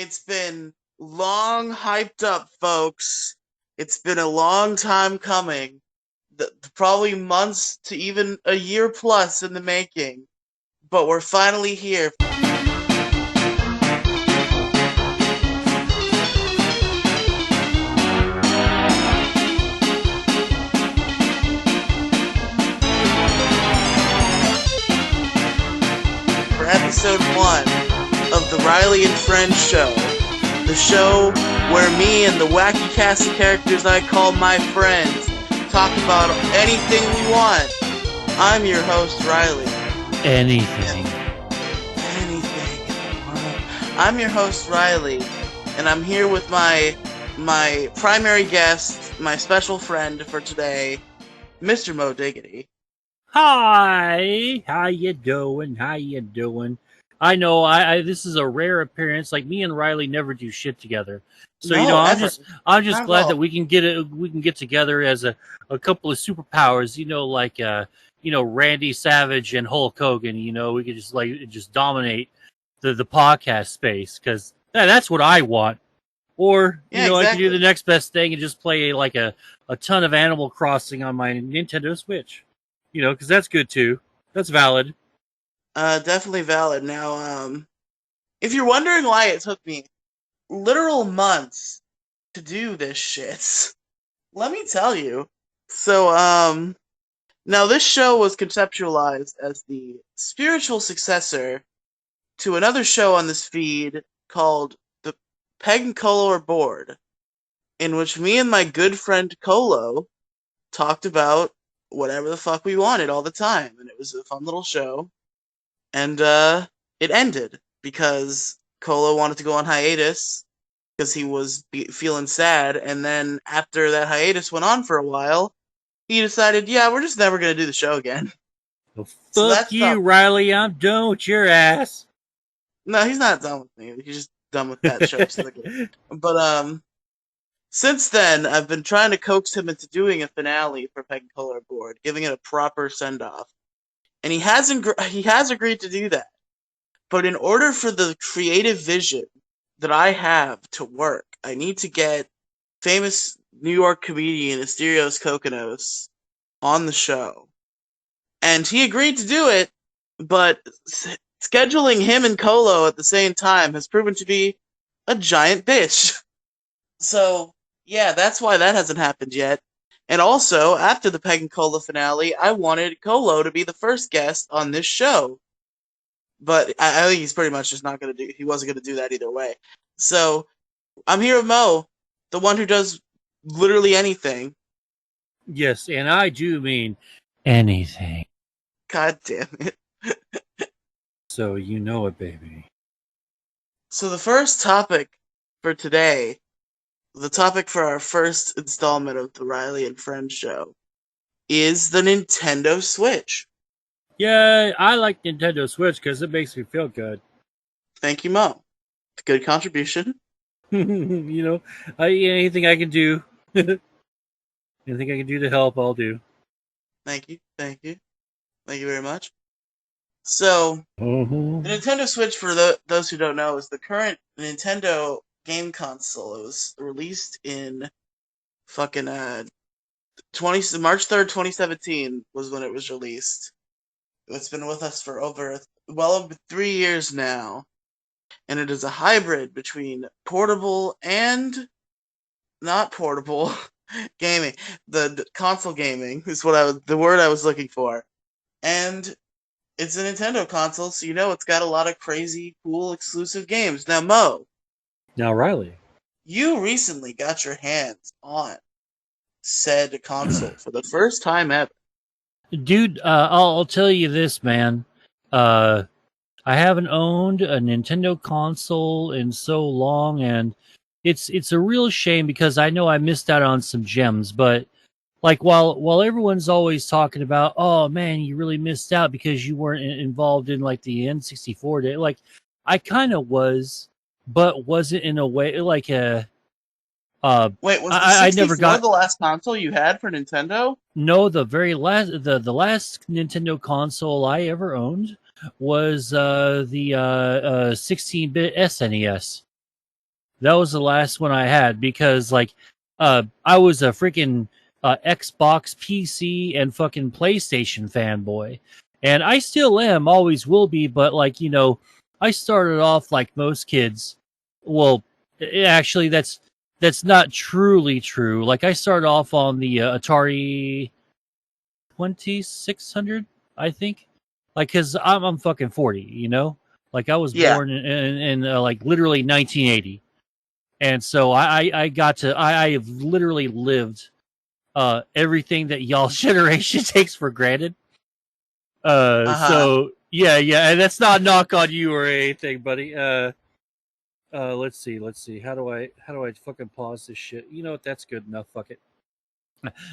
It's been long hyped up, folks. It's been a long time coming. Probably months to even a year plus in the making. But we're finally here for episode 1 of the Riely and Friends Show. The show where me and the wacky cast of characters I call my friends talk about anything we want. I'm your host, Riely. Anything. I'm your host, Riely, and I'm here with my primary guest, my special friend for today, Mr. Moediggity. Hi, how you doing? How you doing? I know I this is a rare appearance. Like me and Riley never do shit together. So No, I'm ever. just Not glad at that all. we can get together as a couple of superpowers. Like Randy Savage and Hulk Hogan. We could just dominate the podcast space because that's what I want. Or Yeah, I could do the exactly. next best thing and just play like a ton of Animal Crossing on my Nintendo Switch. Because that's good too. That's valid. Definitely valid. Now, if you're wondering why it took me literal months to do this shit, let me tell you. So, now this show was conceptualized as the spiritual successor to another show on this feed called the Peg and Colo Are Bored, in which me and my good friend Colo talked about whatever the fuck we wanted all the time, and it was a fun little show. And it ended because Colo wanted to go on hiatus because he was feeling sad, and then after that hiatus went on for a while, he decided, yeah, we're just never gonna do the show again. Well, So fuck that's you, tough. Riley. I'm done with your ass. No, he's not done with me. He's just done with that show specifically. But since then, I've been trying to coax him into doing a finale for Peg and Color Board, giving it a proper send off, and he has agreed to do that. But in order for the creative vision that I have to work, I need to get famous New York comedian Asterios Kokonos on the show, and he agreed to do it. But scheduling him and Colo at the same time has proven to be a giant bitch. So, yeah, that's why that hasn't happened yet. And also, after the Peg and Cola finale, I wanted Colo to be the first guest on this show. But I think he's pretty much just not going to do, he wasn't going to do that either way. So, I'm here with Mo, the one who does literally anything. Yes, and I do mean anything. God damn it. So you know it, baby. So, the first topic for today, the topic for our first installment of the Riely and Friends show, is the Nintendo Switch. Yeah, I like Nintendo Switch because it makes me feel good. Thank you, Mo. Good contribution. Anything I can do, anything I can do to help, I'll do. Thank you. Thank you. Thank you very much. So, Uh-huh. the Nintendo Switch, for those who don't know, is the current Nintendo game console. It was released in fucking March 3rd, 2017 was when it was released. It's been with us for over 3 years now, and it is a hybrid between portable and not portable gaming. The console gaming is the word I was looking for, and it's a Nintendo console, so it's got a lot of crazy, cool, exclusive games. Now, Mo, Now, Riley. you recently got your hands on said console for the first time ever. Dude, I'll tell you this, man. I haven't owned a Nintendo console in so long, and it's a real shame because I know I missed out on some gems. But like while everyone's always talking about, oh man, you really missed out because you weren't involved in like the N64 day. Like I kind of was, but wasn't in a way like a. Wait, was the I never 64 got the last console you had for Nintendo? no, the very last the last Nintendo console I ever owned was the 16-bit SNES. That was the last one I had because like I was a freaking Xbox, PC, and fucking PlayStation fanboy, and I still am, always will be. But like I started off like most kids. Well, actually, that's not truly true. Like I started off on the Atari 2600, I think. Like, cause I'm fucking 40, Like I was Yeah. born in like literally 1980, and so I got to I have literally lived everything that y'all's generation takes for granted. Uh-huh. So yeah, and that's not a knock on you or anything, buddy. Let's see. How do I fucking pause this shit? You know what? That's good enough. Fuck it.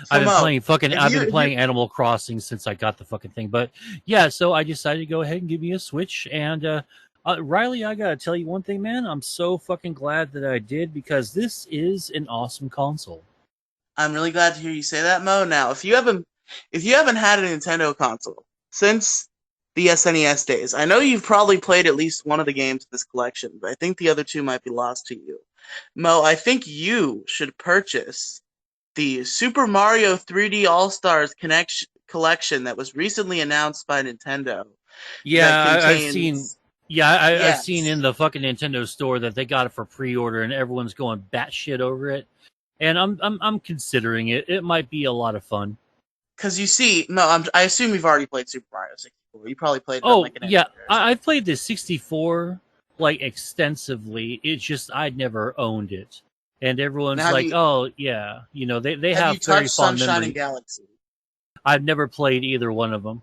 So Mo, I've been playing Animal Crossing since I got the fucking thing. But yeah, so I decided to go ahead and give me a Switch. And Riley, I gotta tell you one thing, man. I'm so fucking glad that I did because this is an awesome console. I'm really glad to hear you say that, Mo. Now, if you haven't had a Nintendo console since the SNES days, I know you've probably played at least one of the games in this collection, but I think the other two might be lost to you. Mo, I think you should purchase the Super Mario 3D All Stars collection that was recently announced by Nintendo. Yeah, That I've seen. contains Yeah, I've seen in yes, the fucking Nintendo store that they got it for pre-order, and everyone's going batshit over it. And I'm considering it. It might be a lot of fun. because you see, no, I assume you've already played Super Mario 64. You probably played it on Oh like an yeah, emulator or something. I've played the 64 like extensively. It's just I'd never owned it, and Now, everyone's have like, you "Oh yeah, they have you have very touched fond Sunshine and memory." Galaxy? I've never played either one of them.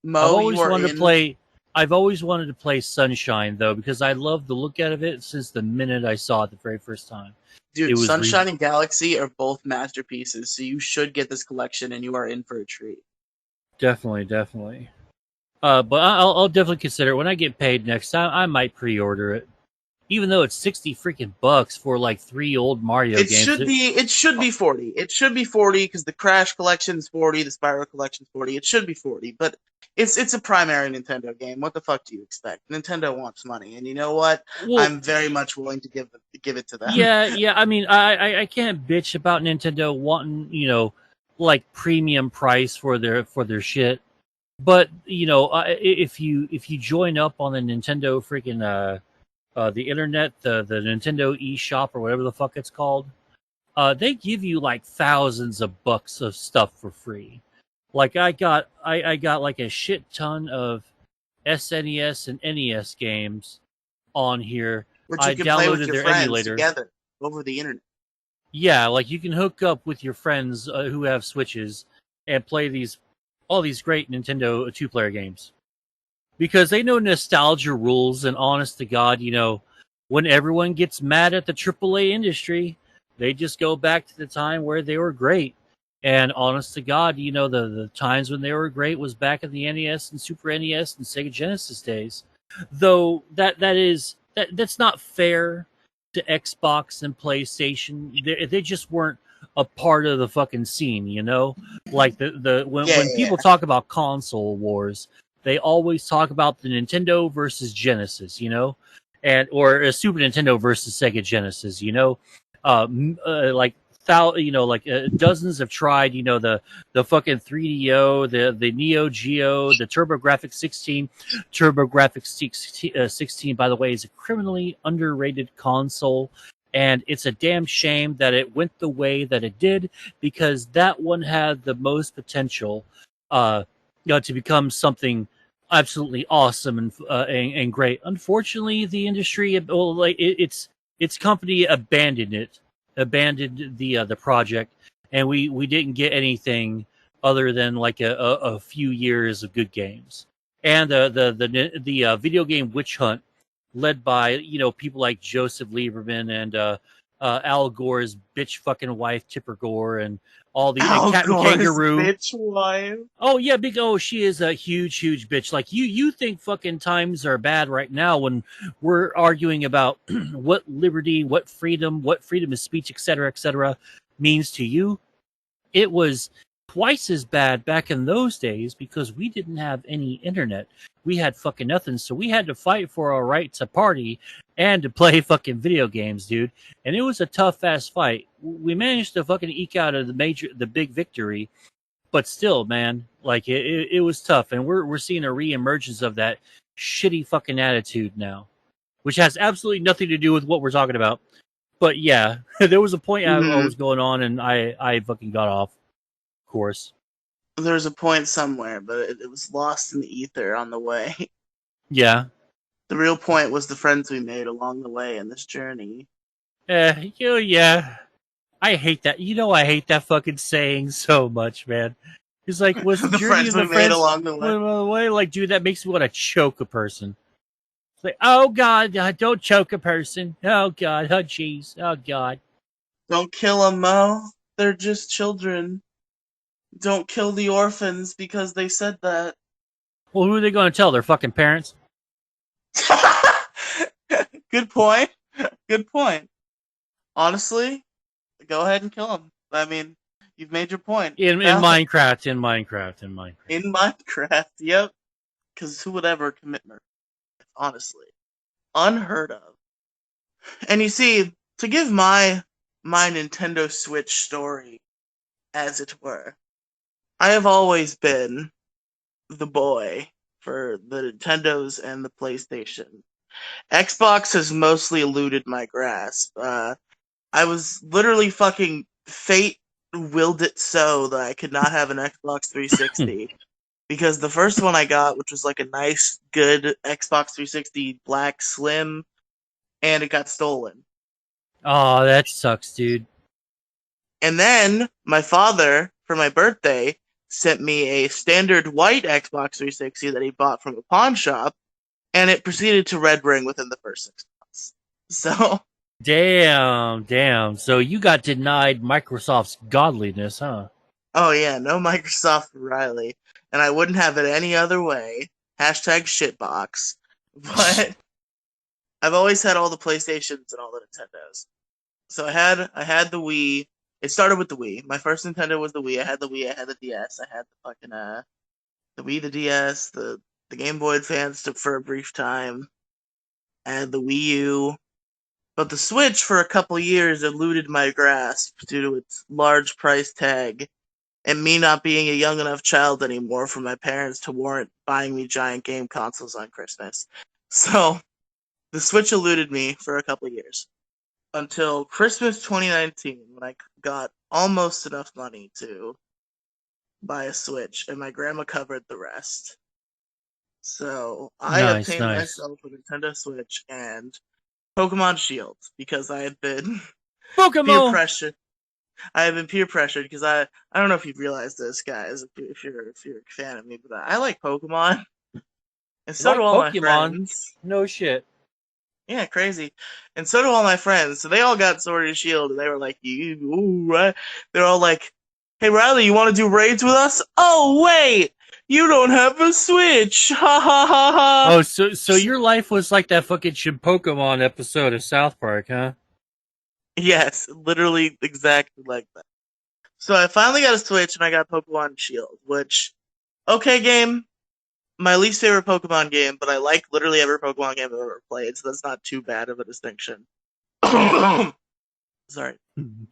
I've Mo, you always are wanted to in. play. I've always wanted to play Sunshine though because I love the look out of it since the minute I saw it the very first time. It Dude, was Sunshine and Galaxy are both masterpieces, so you should get this collection and you are in for a treat. definitely. But I'll definitely consider it when I get paid next time. I might pre-order it, even though it's 60 freaking bucks for like three old Mario It games. should be it should be 40. It should be 40 because the Crash collection's 40, the Spyro collection's 40. It should be 40, but it's a primary Nintendo game. What the fuck do you expect? Nintendo wants money, and you know what? Well, I'm very much willing to give it to them. yeah. I mean, I can't bitch about Nintendo wanting like premium price for their shit. But if you join up on the Nintendo freaking the internet, the Nintendo eShop or whatever the fuck it's called, they give you like thousands of bucks of stuff for free. Like I got like a shit ton of SNES and NES games on here. Which you I can play with downloaded your their friends emulator. together over the internet. Yeah, like you can hook up with your friends who have Switches and play all these great Nintendo two-player games because they know nostalgia rules. And honest to God, when everyone gets mad at the AAA industry, they just go back to the time where they were great. And honest to God, the times when they were great was back in the NES and Super NES and Sega Genesis days. Though that's not fair to Xbox and PlayStation. They just weren't a part of the fucking scene, Like the when Yeah, when yeah, people yeah. talk about console wars, they always talk about the Nintendo versus Genesis, and or a Super Nintendo versus Sega Genesis, like dozens have tried, the fucking 3DO, the Neo Geo, the TurboGrafx 16. TurboGrafx 16, by the way, is a criminally underrated console. And it's a damn shame that it went the way that it did because that one had the most potential to become something absolutely awesome and great. Unfortunately, the industry, well, like its company abandoned the project, and we didn't get anything other than like a few years of good games. And the video game Witch Hunt, led by people like Joseph Lieberman and Al Gore's bitch fucking wife Tipper Gore and all the and Al Captain Gore's Kangaroo. bitch wife. Oh yeah, she is a huge bitch. Like you think fucking times are bad right now when we're arguing about what liberty, what freedom of speech, etc., means to you. It was twice as bad back in those days because we didn't have any internet. we had fucking nothing, so we had to fight for our right to party and to play fucking video games, dude. And it was a tough ass fight. We managed to fucking eke out of the big victory, but still, man, like it was tough, and we're seeing a reemergence of that shitty fucking attitude now, which has absolutely nothing to do with what we're talking about. But yeah, there was a point I was going on, and I fucking got off course. There's a point somewhere, but it was lost in the ether on the way. Yeah. The real point was the friends we made along the way in this journey. Yeah. I hate that. I hate that fucking saying so much, man. It's like, was the The journey friends of the we made friends along the way. along the way? Like, dude, that makes me want to choke a person. It's like, oh god, don't choke a person. Oh god, oh jeez, oh god. Don't kill them, Mo. They're just children. Don't kill the orphans because they said that. Well, who are they going to tell? Their fucking parents? Good point. Good point. Honestly, go ahead and kill them. I mean, you've made your point. In Minecraft. In Minecraft, yep. Because who would ever commit murder? Honestly. Unheard of. And you see, to give my Nintendo Switch story, as it were, I have always been the boy for the Nintendos and the PlayStation. Xbox has mostly eluded my grasp. I was literally fucking fate willed it so that I could not have an Xbox 360. Because the first one I got, which was like a nice, good Xbox 360 black slim, and it got stolen. Oh, that sucks, dude. And then my father, for my birthday, sent me a standard white Xbox 360 that he bought from a pawn shop, and it proceeded to red ring within the first 6 months. So, Damn. So you got denied Microsoft's godliness, huh? oh yeah, no Microsoft for Riely, and I wouldn't have it any other way. Hashtag shitbox. But I've always had all the PlayStations and all the Nintendos. So I had the Wii. It started with the Wii. My first Nintendo was the Wii. I had the Wii. I had the DS. I had the fucking the Wii, the DS, the Game Boy Advance for a brief time. I had the Wii U. But the Switch for a couple years eluded my grasp due to its large price tag and me not being a young enough child anymore for my parents to warrant buying me giant game consoles on Christmas. So the Switch eluded me for a couple years until Christmas 2019 when I got almost enough money to buy a Switch, and my grandma covered the rest. So I Nice. obtained myself a Nintendo Switch and Pokemon Shield because I had been peer Pokemon. pressured. I have been peer pressured because I don't know if you've realized this, guys, if you're a fan of me, but I like Pokemon, and so do all my friends. No shit. Yeah, crazy. And so do all my friends. So they all got Sword and Shield, and they were like, right? They're all like, hey, Riely, you want to do raids with us? Oh, wait! You don't have a Switch! Ha ha ha ha! Oh, so your life was like that fucking Pokemon episode of South Park, huh? Yes, literally exactly like that. So I finally got a Switch, and I got Pokemon Shield, which, okay, game, my least favorite Pokemon game, but I like literally every Pokemon game I've ever played, so that's not too bad of a distinction. Sorry.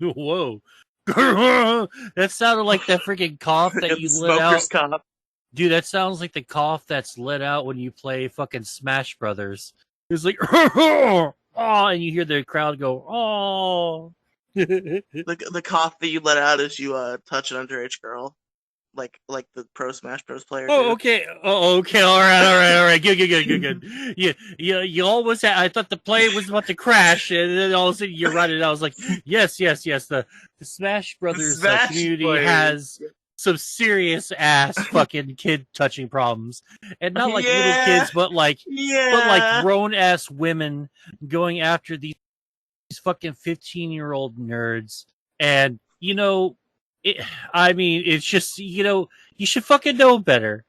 Whoa. That sounded like that freaking cough that you let out. Cough. Dude, that sounds like the cough that's let out when you play fucking Smash Brothers. It's like, oh, and you hear the crowd go, oh. The cough that you let out as you touch an underage girl. Like the pro Smash Bros player. Oh, okay. Oh, okay. All right. Good. You almost had, I thought the plane was about to crash, and then all of a sudden you're running. I was like, yes. The Smash Brothers community has some serious ass fucking kid touching problems, and not like little kids, but like grown ass women going after these fucking 15-year-old nerds, and it's just, you should fucking know better.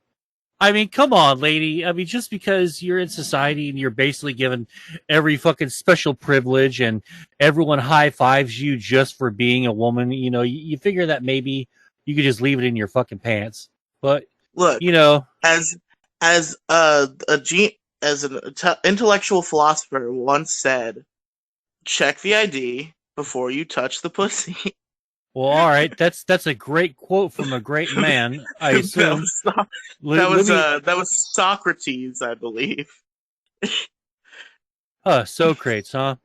I mean, come on, lady. I mean, just because you're in society and you're basically given every fucking special privilege and everyone high fives you just for being a woman, you figure that maybe you could just leave it in your fucking pants. But, look, as As as an intellectual philosopher once said, check the ID before you touch the pussy. Well, all right, that's a great quote from a great man, I that assume. was So- Let me. that was Socrates, I believe. Socrates, huh?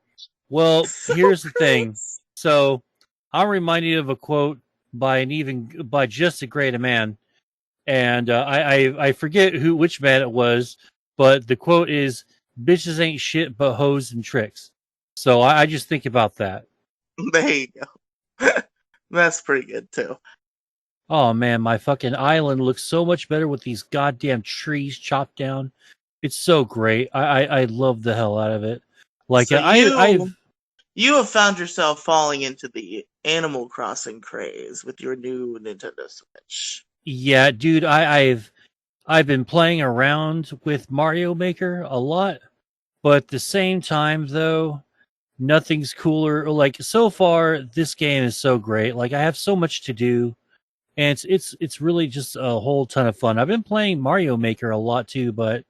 Well, here's the thing. Socrates. So, I'm reminded of a quote by just a great a man, and I forget which man it was, but the quote is, "Bitches ain't shit but hoes and tricks." So I just think about that. There you go. That's pretty good too. Oh man, my fucking island looks so much better with these goddamn trees chopped down. It's so great. I love the hell out of it. Like So I've you have found yourself falling into the Animal Crossing craze with your new Nintendo Switch. yeah, dude, I've been playing around with Mario Maker a lot, but at the same time though, nothing's cooler. Like so far, this game is so great. Like I have so much to do, and it's really just a whole ton of fun. I've been playing Mario Maker a lot too, but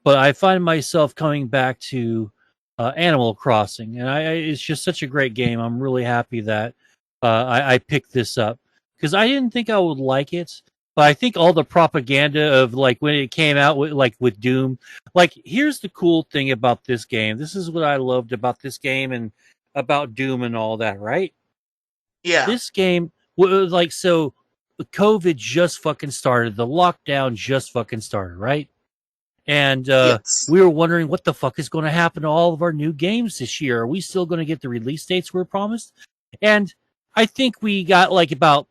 I find myself coming back to Animal Crossing, and it's just such a great game. I'm really happy that I picked this up because I didn't think I would like it, but I think all the propaganda of like when it came out with Doom, like here's the cool thing about this game. This is what I loved about this game and about Doom and all that, right? Yeah. This game was like so. COVID just fucking started. The lockdown just fucking started, right? And Yes. we were wondering what the fuck is going to happen to all of our new games this year. Are we still going to get the release dates we are promised? And I think we got like about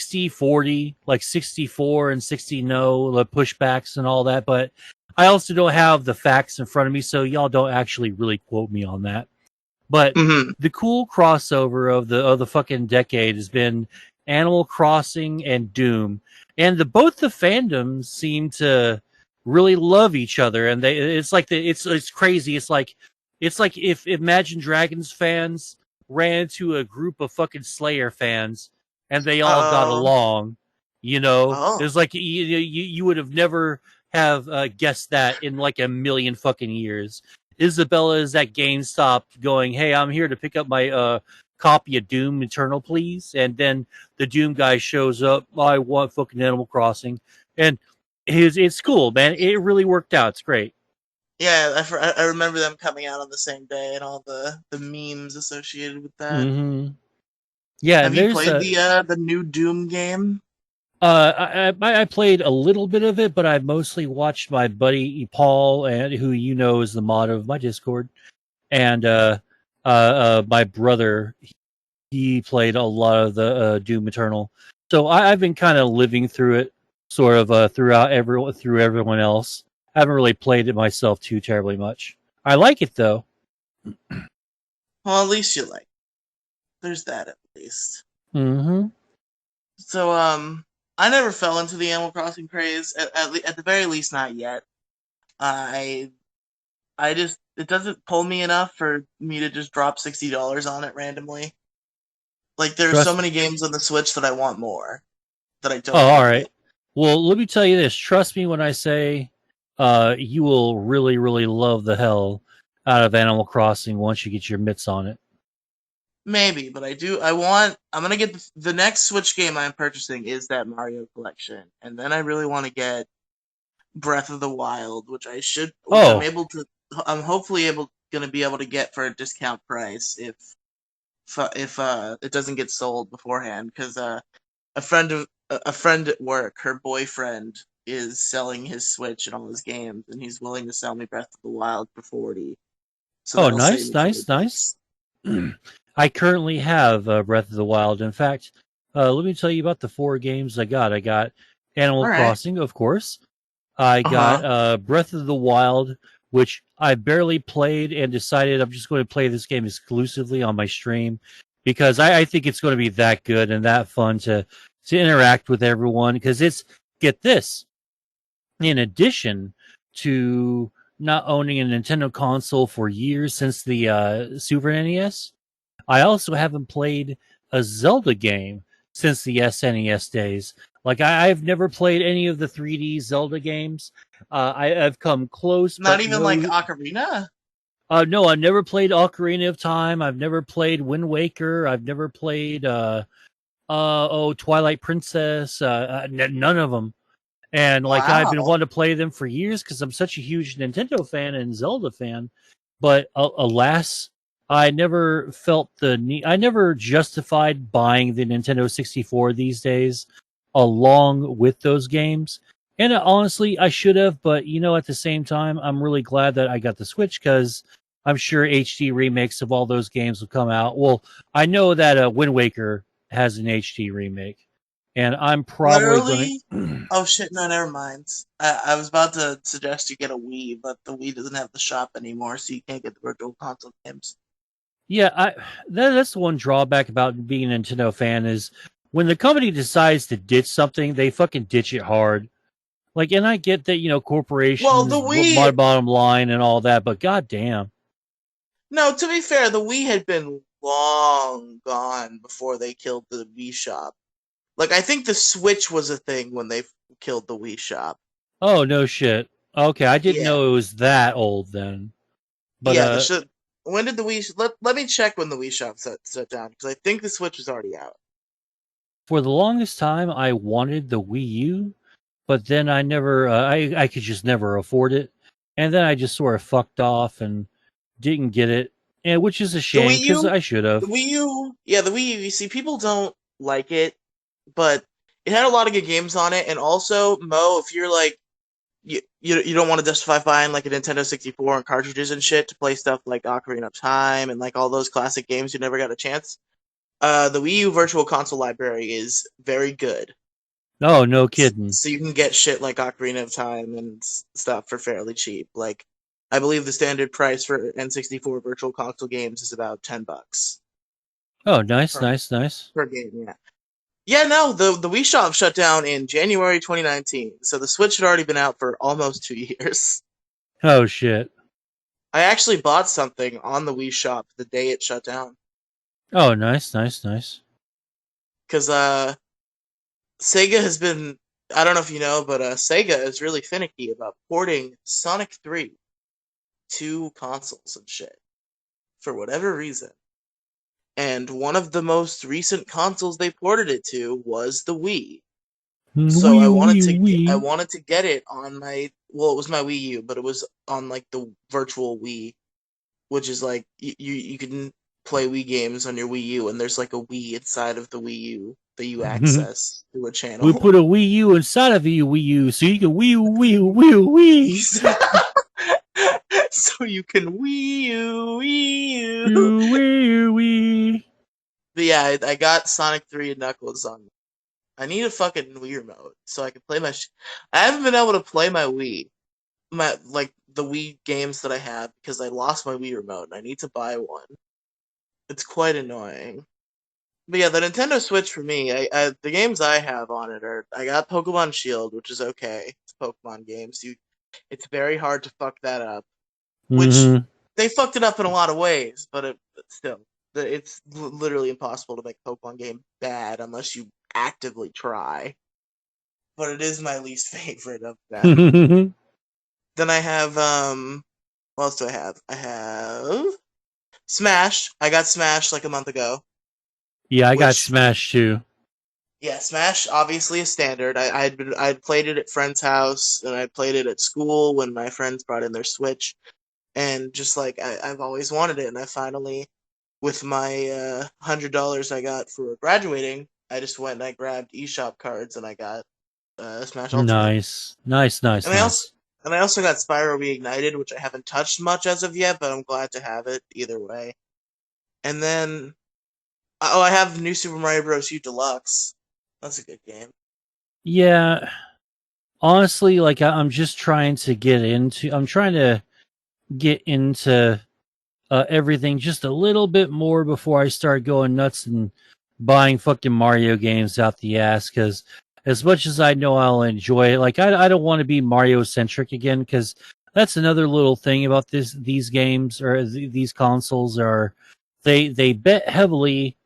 60-40, like 64 and 60 no, the pushbacks and all that. But I also don't have the facts in front of me, so y'all don't actually really quote me on that. But Hmm. the cool crossover of the fucking decade has been Animal Crossing and Doom, and both the fandoms seem to really love each other, and it's crazy. It's like if Imagine Dragons fans ran into a group of fucking Slayer fans, and they all got Oh. along. Oh. It's like you would have never have guessed that in like a million fucking years. Isabella is at GameStop going, "Hey, I'm here to pick up my copy of Doom Eternal, please." And then the Doom guy shows up. I want fucking Animal Crossing, and it's cool, man. It really worked out. It's great. Yeah, I remember them coming out on the same day and all the memes associated with that. Hmm. Yeah, Have and you there's played a. the new Doom game? I played a little bit of it, but I mostly watched my buddy Paul, and who you know is the mod of my Discord, and my brother. He played a lot of the Doom Eternal. So I've been kind of living through it, sort of through everyone else. I haven't really played it myself too terribly much. I like it though. Well, at least you like. There's that at least. Mm-hmm. So I never fell into the Animal Crossing craze. At the very least, not yet. I I just it doesn't pull me enough for me to just drop $60 on it randomly. Like there's so Trust. many games on the Switch that I want more that I Oh, don't all yet right. get. Well, let me tell you this. Trust me when I say, you will really, really love the hell out of Animal Crossing once you get your mitts on it. Maybe, but I do. I want. I'm gonna get the next Switch game I'm purchasing is that Mario collection, and then I really want to get Breath of the Wild, which I'm Oh, able to. I'm hopefully gonna be able to get for a discount price if it doesn't get sold beforehand because a friend at work, her boyfriend is selling his Switch and all his games, and he's willing to sell me Breath of the Wild for 40. So oh, that'll save nice, me 20 nice, nice. bucks. I currently have Breath of the Wild. In fact, let me tell you about the four games I got. I got Animal All right. Crossing, of course. I Uh got huh. Breath of the Wild, which I barely played and decided I'm just going to play this game exclusively on my stream because I think it's going to be that good and that fun to interact with everyone. Because it's, get this, in addition to not owning a Nintendo console for years since the Super NES, I also haven't played a Zelda game since the SNES days. Like I've never played any of the 3D Zelda games. I've come close, Not but even like no. Ocarina. No, I've never played Ocarina of Time. I've never played Wind Waker. I've never played Twilight Princess. None of them. And like I've been Wow. wanting to play them for years because I'm such a huge Nintendo fan and Zelda fan. But alas, I never felt the need. I never justified buying the Nintendo 64 these days, along with those games. And honestly, I should have. But at the same time, I'm really glad that I got the Switch because I'm sure HD remakes of all those games will come out. Well, I know that Wind Waker has an HD remake, and I'm probably going Literally. to. Oh shit! No, never mind. I was about to suggest you get a Wii, but the Wii doesn't have the shop anymore, so you can't get the Virtual Console games. Yeah, that's the one drawback about being a Nintendo fan is when the company decides to ditch something, they fucking ditch it hard. Like, and I get that Well, the corporations, my Wii. bottom line, and all that, but goddamn. No, to be fair, the Wii had been long gone before they killed the Wii shop. Like, I think the Switch was a thing when they killed the Wii shop. Oh no shit. Okay, I didn't Yeah, know it was that old then. But yeah. When did the Wii? Let me check when the Wii shop set down because I think the Switch was already out. for the longest time, I wanted the Wii U, but then I never, I could just never afford it, and then I just sort of fucked off and didn't get it, and which is a The shame Wii because U, I should the have. Wii U, yeah, the Wii U. You see, people don't like it, but it had a lot of good games on it, and also Mo, if you're like you don't want to justify buying like a Nintendo 64 and cartridges and shit to play stuff like Ocarina of Time and like all those classic games you never got a chance. The Wii U Virtual Console library is very good, Oh, no kidding. so you can get shit like Ocarina of Time and stuff for fairly cheap. Like, I believe the standard price for N64 Virtual Console games is about $10 Oh, nice, per, nice, nice. per game. Yeah. Yeah, no, the Wii Shop shut down in January 2019, so the Switch had already been out for almost 2 years. Oh shit. I actually bought something on the Wii Shop the day it shut down Oh, nice, nice, nice. because Sega has been. I don't know if you know, but Sega is really finicky about porting Sonic 3 to consoles and shit for whatever reason. And one of the most recent consoles they ported it to was the Wii. So Wee wee I wee. wanted to get it on my well, it was my Wii U, but it was on like the virtual Wii, which is like you can play Wii games on your Wii U, and there's like a Wii inside of the Wii U that you access through a We channel. put a Wii U inside of a Wii U so you can wee. So you can Wii U. You wee. But yeah, I got Sonic 3 and Knuckles on. I need a fucking Wii remote so I can play my. I haven't been able to play my Wii, my like the Wii games that I have because I lost my Wii remote and I need to buy one. It's quite annoying. But yeah, the Nintendo Switch for me, the games I have on it are I got Pokemon Shield, which is okay. It's a Pokemon game, so it's very hard to fuck that up. Which Mm-hmm. they fucked it up in a lot of ways, but still, it's literally impossible to make a Pokemon game bad unless you actively try. But it is my least favorite of them. Then I have what else do I have? I have Smash. I got Smash like a month ago, Yeah, I got which smashed too. yeah, Smash obviously a standard. I'd played it at friend's house and I played it at school when my friends brought in their Switch, and just like I've always wanted it, and I finally, with my $100 I got for graduating, I just went and I grabbed eShop cards and I got Smash Ultimate, Nice. Nice, nice, and nice. I also got Spyro Reignited, which I haven't touched much as of yet, but I'm glad to have it either way. And then I have New Super Mario Bros. U Deluxe. That's a good game. Yeah. Honestly, like I'm just trying to I'm trying to get into everything just a little bit more before I start going nuts and buying fucking Mario games out the ass. Because as much as I know I'll enjoy it, like I don't want to be Mario centric again. Because that's another little thing about these games or these consoles are they bet heavily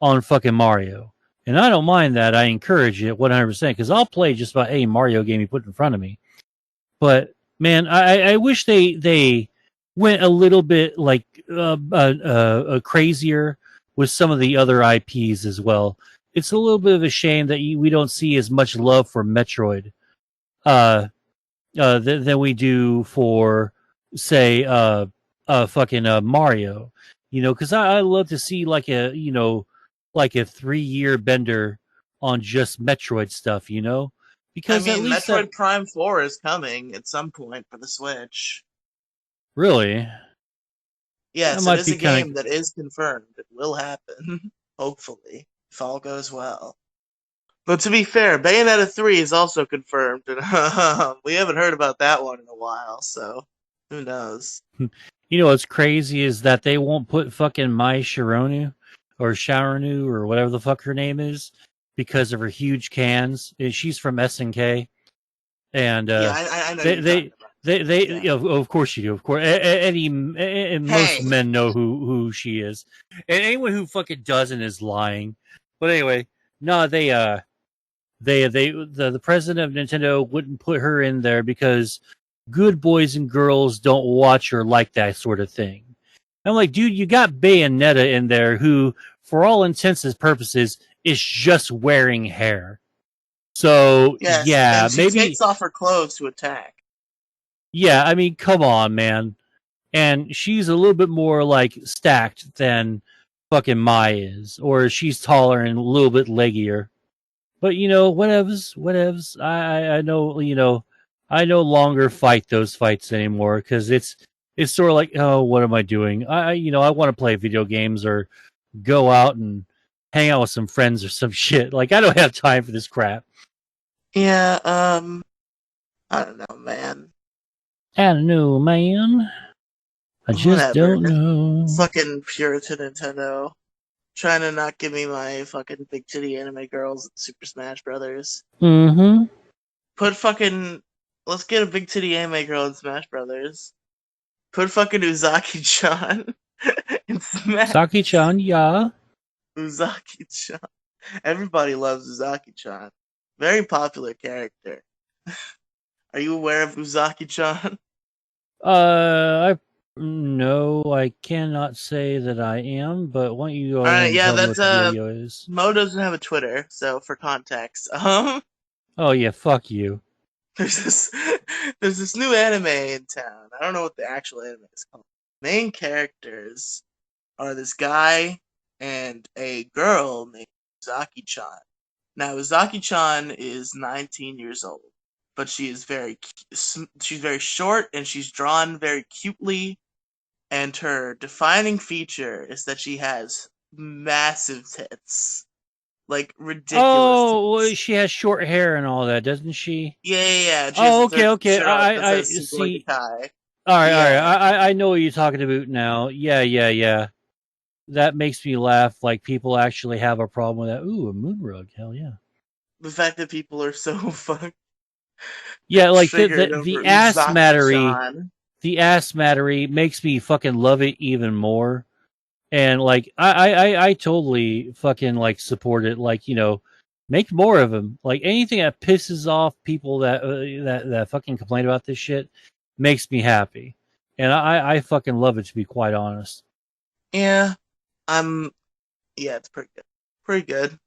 on fucking Mario. And I don't mind that. I encourage it 100% because I'll play just about any Mario game you put in front of me. But man, I wish they went a little bit like crazier with some of the other IPs as well. It's a little bit of a shame that we don't see as much love for Metroid than we do for, say, fucking Mario. You know, because I love to see like like a 3 year bender on just Metroid stuff. You know, I because at mean, least that Metroid Prime 4 is coming at some point for the Switch. really that Yes, it might is be a kind game of that is confirmed. It will happen, hopefully, if all goes well. But to be fair, Bayonetta 3 is also confirmed, and we haven't heard about that one in a while, so who knows? you know what's crazy is that they won't put fucking Mai Shironu or Sharonu or whatever the fuck her name is because of her huge cans. She's from SNK, and Yeah, I know they you're talking they about. they Yeah. you know, of course you do. Of course, and most Hey! men know who she is, and anyone who fucking doesn't is lying. But anyway, no, the president of Nintendo wouldn't put her in there because good boys and girls don't watch or like that sort of thing. I'm like, dude, you got Bayonetta in there, who, for all intents and purposes, is just wearing hair. So Yes, yeah, and she maybe takes off her clothes to attack. yeah. I mean, come on, man. And she's a little bit more like stacked than fucking Mai is, or she's taller and a little bit leggier. But you know, whatevs. I know, you know, I no longer fight those fights anymore because it's sort of like, oh, what am I doing? I want to play video games or go out and hang out with some friends or some shit. Like I don't have time for this crap. Yeah, I don't know, man. I don't know, man. I just Whatever. don't know. Fucking Puritan Nintendo. Trying to not give me my fucking big titty anime girls in Super Smash Brothers. Mm-hmm. Put fucking. Let's get a big titty anime girl in Smash Brothers. Put fucking Uzaki-chan in Smash. Saki-chan, yeah. Uzaki-chan. Everybody loves Uzaki-chan. Very popular character. Are you aware of Uzaki-chan? I no, I cannot say that I am. But why don't you go ahead Alright, and yeah, tell me that's what the dealio is? Mo doesn't have a Twitter, so for context, Oh yeah, fuck you. there's this there's this new anime in town. I don't know what the actual anime is called. Main characters are this guy and a girl named Uzaki-chan. Now Uzaki-chan is 19 years old, but she is she's very short and she's drawn very cutely, and her defining feature is that she has massive tits. Like ridiculous Oh, well, tits. she has short hair and all that, doesn't she? Yeah, yeah, yeah. She Oh, has okay, their okay. shirt off that I says Sugoi see. Kai. All right. Yeah. I know what you're talking about now. Yeah, yeah, yeah. That makes me laugh. Like people actually have a problem with that. Ooh, a moon rug. Hell yeah. The fact that people are so fucking Yeah, like triggered the over ass mattery, Uzaki-chan. the ass mattery makes me fucking love it even more. And like I totally fucking like support it. Like make more of them. Like anything that pisses off people that fucking complain about this shit makes me happy. And I fucking love it, to be quite honest. Yeah. I'm yeah, it's pretty good. Pretty good.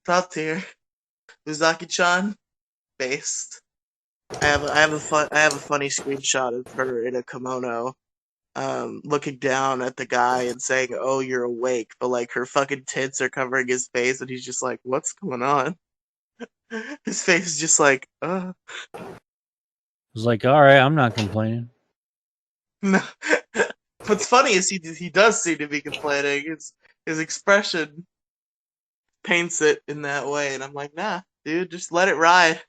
Top tier. Uzaki-chan based. I have a funny screenshot of her in a kimono, looking down at the guy and saying, "Oh, you're awake," but like her fucking tits are covering his face, and he's just like, "What's going on?" His face is just like, It's like, all right, I'm not complaining. No. What's funny is he does seem to be complaining. His expression paints it in that way, and I'm like, nah, dude, just let it ride.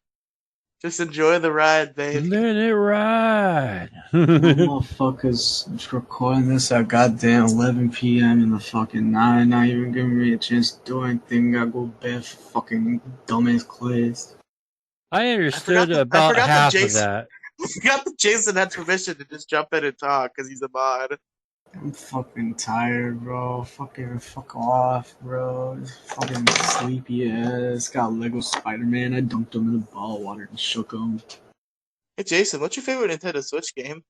Just enjoy the ride, baby. Let it ride. Motherfuckers recording this at goddamn 11 p.m. in the fucking night, not even giving me a chance to do anything. I go bed for fucking dumbass class. I understood I about forgot that half of Jason that. I forgot that Jason had permission to just jump in and talk because he's a mod. I'm fucking tired, bro. Fuck off, bro. This fucking sleepy ass. Got Lego Spider-Man. I dumped him in a ball of water and shook him. Hey Jason, what's your favorite Nintendo Switch game?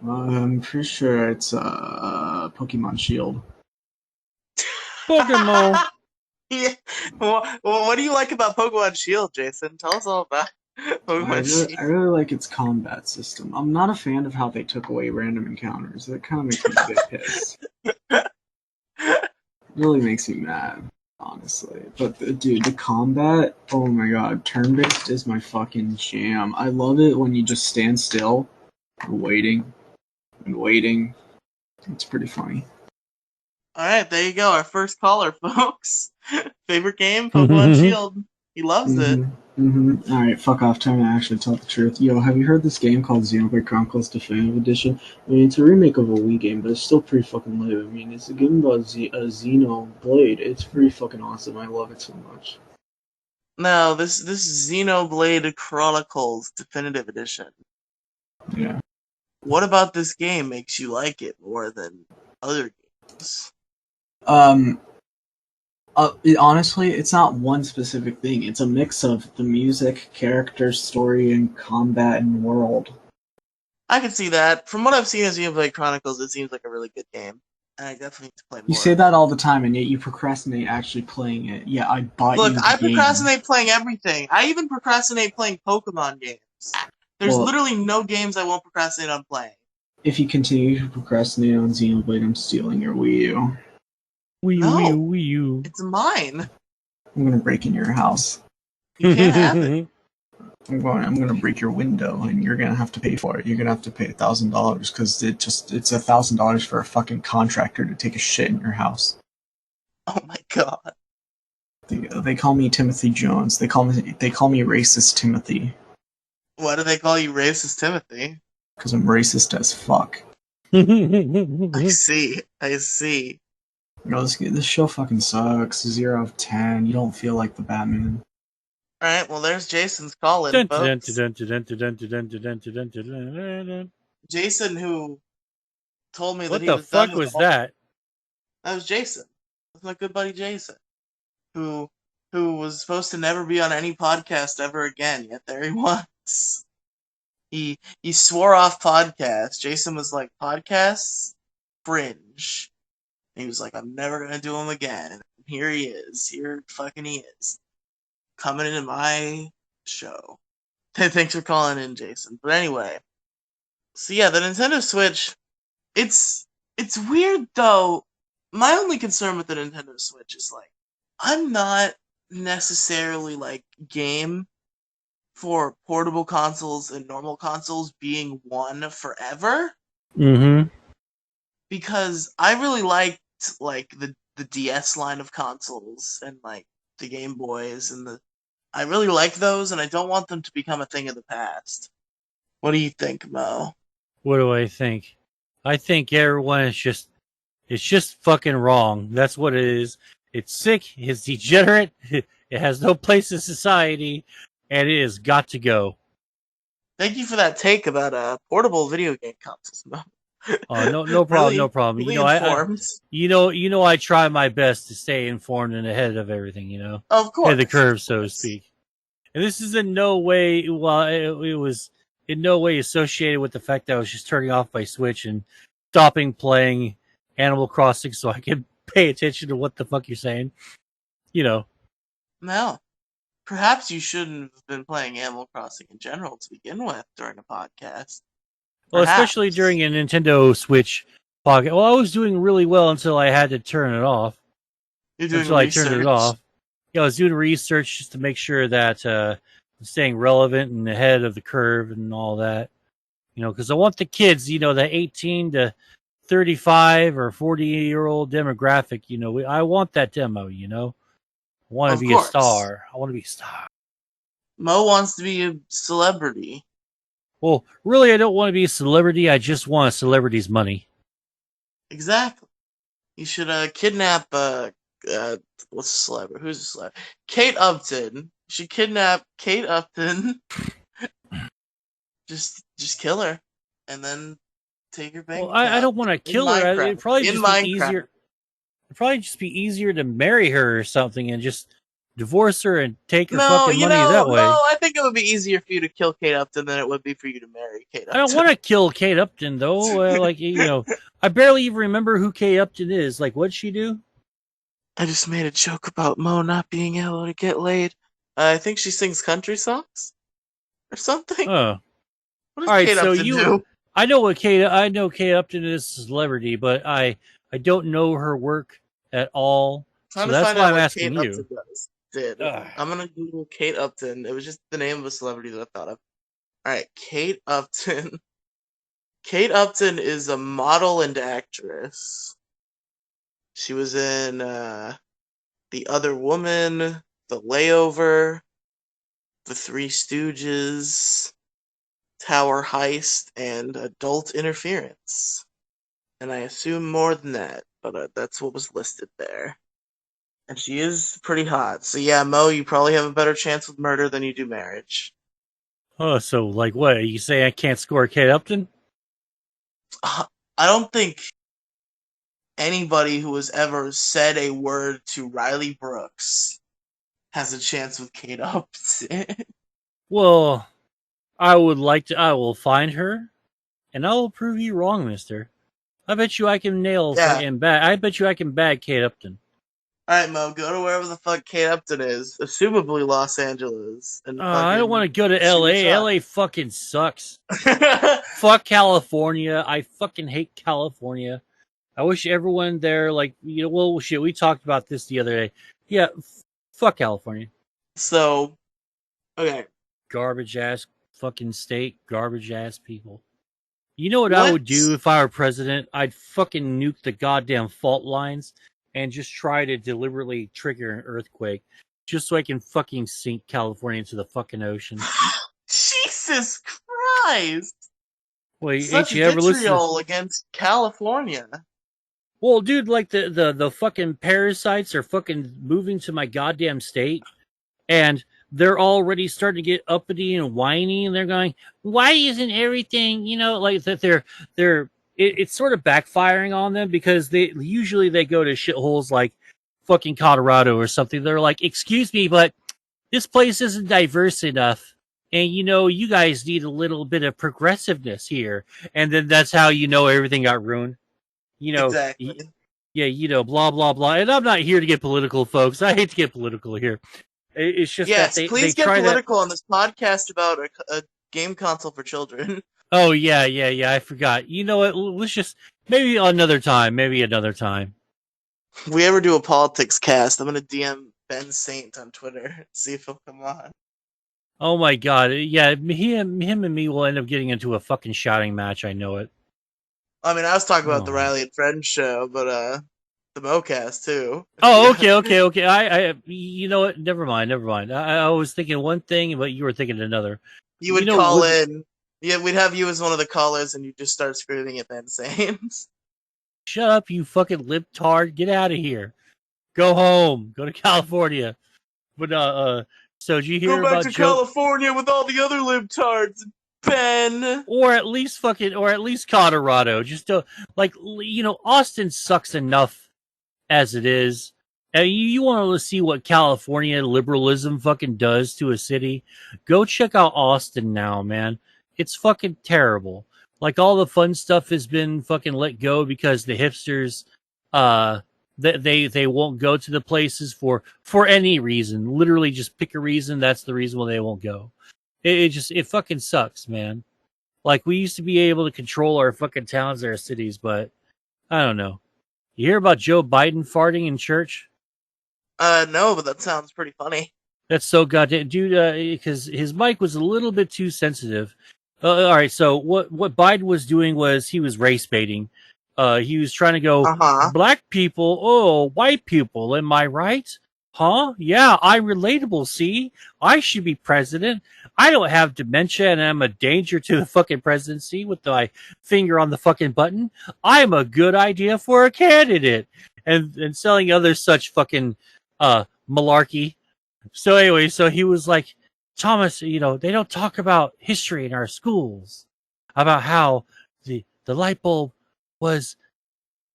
I'm pretty sure it's Pokemon Shield. Pokemon. Yeah. Well, what do you like about Pokemon Shield, Jason? Tell us all about Pokemon I Shield. really like its combat system. I'm not a fan of how they took away random encounters. That kind of makes me a bit pissed. It really makes me mad, honestly. But dude, the combat, oh my god, turn-based is my fucking jam. I love it when you just stand still, waiting and waiting. It's pretty funny. All right, there you go. Our first caller, folks. Favorite game, Pokemon Shield. He loves it. Alright, fuck off. Time to actually tell the truth. Yo, have you heard this game called Xenoblade Chronicles Definitive Edition? I mean, it's a remake of a Wii game, but it's still pretty fucking lit. I mean, it's a game about Xenoblade. It's pretty fucking awesome. I love it so much. No, this is Xenoblade Chronicles Definitive Edition. Yeah. What about this game makes you like it more than other games? Honestly, it's not one specific thing. It's a mix of the music, characters, story, and combat and world. I can see that. From what I've seen of Xenoblade Chronicles, it seems like a really good game. And I definitely need to play You more say of that it. all the time, and yet you procrastinate actually playing it. Yeah, I bought Look, you the I game. procrastinate playing everything. I even procrastinate playing Pokemon games. There's Well, literally no games I won't procrastinate on playing. if you continue to procrastinate on Xenoblade, I'm stealing your Wii U. No, Wii U. it's mine. I'm gonna break in your house. You can't have it. I'm gonna break your window, and you're gonna have to pay for it. You're gonna have to pay $1,000 because it's $1,000 for a fucking contractor to take a shit in your house. Oh my god. They call me Timothy Jones. They call me racist Timothy Why do they call you racist Timothy? because I'm racist as fuck. I see. I see. Bro, this show fucking sucks. 0 out of 10. You don't feel like the Batman. Alright, well there's Jason's calling, folks. Jason who told me that What he the was done fuck with was all that? that was Jason. That's my good buddy Jason. Who was supposed to never be on any podcast ever again, yet there he was. He swore off podcasts. Jason was like, podcasts? Fringe. And he was like, I'm never gonna do them again. And here he is. Here fucking he is. Coming into my show. Thanks for calling in, Jason. But anyway. So yeah, the Nintendo Switch, it's weird though. My only concern with the Nintendo Switch is like I'm not necessarily like game for portable consoles and normal consoles being one forever Mm-hmm. because I really liked like the DS line of consoles and like the Game Boys and the I really like those and I don't want them to become a thing of the past. What do you think, Mo? What do I think? I think everyone is it's just fucking wrong. That's what it is. It's sick, it's degenerate, it has no place in society, and it has got to go. Thank you for that take about portable video game consoles, Mo. No problem, no really, problem. really informed. I try my best to stay informed and ahead of everything. Of Ahead of the course, of curve, so to course. speak. And this is in no way, well, it was in no way associated with the fact that I was just turning off my Switch and stopping playing Animal Crossing so I could pay attention to what the fuck you're saying. No, perhaps you shouldn't have been playing Animal Crossing in general to begin with during a podcast. Well, especially Perhaps during a Nintendo Switch pocket. Well, I was doing really well until I had to turn it off. you're doing Until I turned it research. off. Yeah, I was doing research just to make sure that I'm staying relevant and ahead of the curve and all that. Because I want the kids, the 18 to 35 or 40-year-old demographic, I want that demo, I want to Of be a course, star. I want to be a star. Mo wants to be a celebrity. Well, really, I don't want to be a celebrity. I just want a celebrity's money. Exactly. You should kidnap what's a celebrity? Who's a celebrity? Kate Upton. You should kidnap Kate Upton. Just kill her, and then Take your bank Well, I account don't want to in kill her. Minecraft. It'd probably In just be Minecraft. easier. It'd probably just be easier to marry her or something and just divorce her and take her No, fucking money that no. way. I think it would be easier for you to kill Kate Upton than it would be for you to marry Kate I don't Upton. want to kill Kate Upton though. I barely even remember who Kate Upton is. Like, what'd she do? I just made a joke about Mo not being able to get laid. I think she sings country songs or something. Oh, What all does right. Kate So Upton do? I know Kate Upton is a celebrity, but I don't know her work at all. Trying So to that's find why out I'm what asking Kate you. Upton did. Ugh. I'm gonna Google Kate Upton. It was just the name of a celebrity that I thought of. All right, Kate Upton. Kate Upton is a model and actress. She was in The Other Woman, The Layover, The Three Stooges, Tower Heist, and Adult Interference. And I assume more than that, but that's what was listed there. And she is pretty hot. So yeah, Mo, you probably have a better chance with murder than you do marriage. Oh, so like what? You say I can't score Kate Upton? I don't think anybody who has ever said a word to Riley Brooks has a chance with Kate Upton. Well, I would like to. I will find her, and I will prove you wrong, Mister. I bet you I can nail Yeah. fucking bag. I bet you I can bag Kate Upton. Alright, Mo, go to wherever the fuck Kate Upton is, assumably Los Angeles, and I don't want to fucking go to shoot a L.A. shot. L.A. fucking sucks. Fuck California. I fucking hate California. I wish everyone there, like, well, shit, we talked about this the other day. Yeah, fuck California. So, okay. Garbage ass fucking state, garbage ass people. You know what I What? would do if I were president? I'd fucking nuke the goddamn fault lines and just try to deliberately trigger an earthquake just so I can fucking sink California into the fucking ocean. Jesus Christ! Wait, ain't Such you ever listened to... vitriol against California. Well, dude, like the fucking parasites are fucking moving to my goddamn state, and they're already starting to get uppity and whiny, and they're going, "Why isn't everything, like that?" It's sort of backfiring on them because they go to shitholes like fucking Colorado or something. They're like, "Excuse me, but this place isn't diverse enough." And you guys need a little bit of progressiveness here, and then that's how everything got ruined. Exactly. Yeah, blah blah blah. And I'm not here to get political, folks. I hate to get political here. It's just that Yes, they please get try that. political on this podcast about a game console for children. Oh yeah. I forgot. You know what? Let's just maybe another time. Maybe another time. If we ever do a politics cast, I'm gonna DM Ben Saint on Twitter, see if he'll come on. Oh my god. Yeah, him and me will end up getting into a fucking shouting match. I know it. I mean, I was talking about the Oh. Riely and Friends show, but the MoCast too. Oh, Yeah. okay. I you know what? Never mind. I was thinking one thing, but you were thinking another. You would call in. Yeah, we'd have you as one of the callers, and you just start screaming at Ben Saint. Shut up, you fucking libtard! Get out of here. Go home. Go to California. But so did you hear Go back about to Joe? California with all the other libtards, Ben. Or at least Colorado. Just like Austin sucks enough as it is. And you want to see what California liberalism fucking does to a city? Go check out Austin now, man. It's fucking terrible. Like all the fun stuff has been fucking let go because the hipsters, they won't go to the places for any reason. Literally, just pick a reason. That's the reason why they won't go. It fucking sucks, man. Like we used to be able to control our fucking towns, our cities, but I don't know. You hear about Joe Biden farting in church? No, but that sounds pretty funny. That's so goddamn, dude. Because his mic was a little bit too sensitive. All right, so what Biden was doing was he was race baiting. He was trying to go Uh-huh. black people, oh white people. Am I right? Huh? Yeah, I'm relatable. See, I should be president. I don't have dementia, and I'm a danger to the fucking presidency with my finger on the fucking button. I'm a good idea for a candidate, and selling other such fucking malarkey. So anyway, so he was like, Thomas, they don't talk about history in our schools, about how the the light bulb was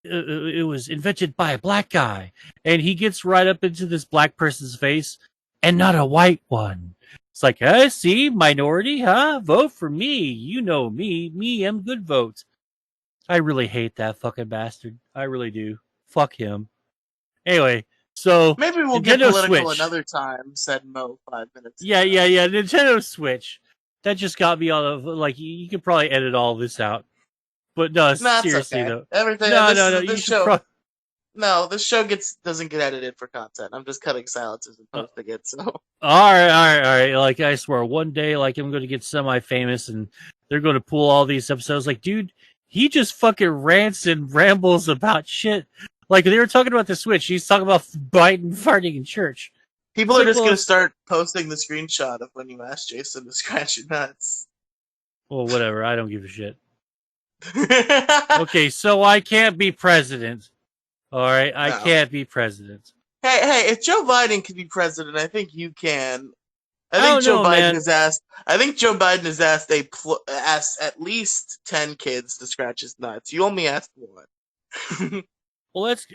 it was invented by a black guy, and he gets right up into this black person's face, and not a white one. It's like, see, minority, huh? Vote for me. You know me. Me, I'm good votes. I really hate that fucking bastard. I really do. Fuck him. Anyway, so Maybe we'll get Nintendo political Switch. another time, said Mo 5 minutes Yeah, ago. yeah. Nintendo Switch. That just got me all of like you could probably edit all this out. But no, Nah, it's seriously okay. though. Everything. No. You This should show. probably. No, this show doesn't get edited for content. I'm just cutting silences and posting it. So All right. Like I swear, one day, like I'm going to get semi-famous, and they're going to pull all these episodes. Like, dude, he just fucking rants and rambles about shit. Like they were talking about the Switch. He's talking about Biden farting in church. people It's are like, just well, gonna start posting the screenshot of when you asked Jason to scratch your nuts. well, whatever. I don't give a shit. Okay, so I can't be president. All right, I No. can't be president. Hey, if Joe Biden can be president, I think you can. I I think don't Joe know, Biden man. has asked. I think Joe Biden has asked at least 10 kids to scratch his nuts. You only asked one. Well, let's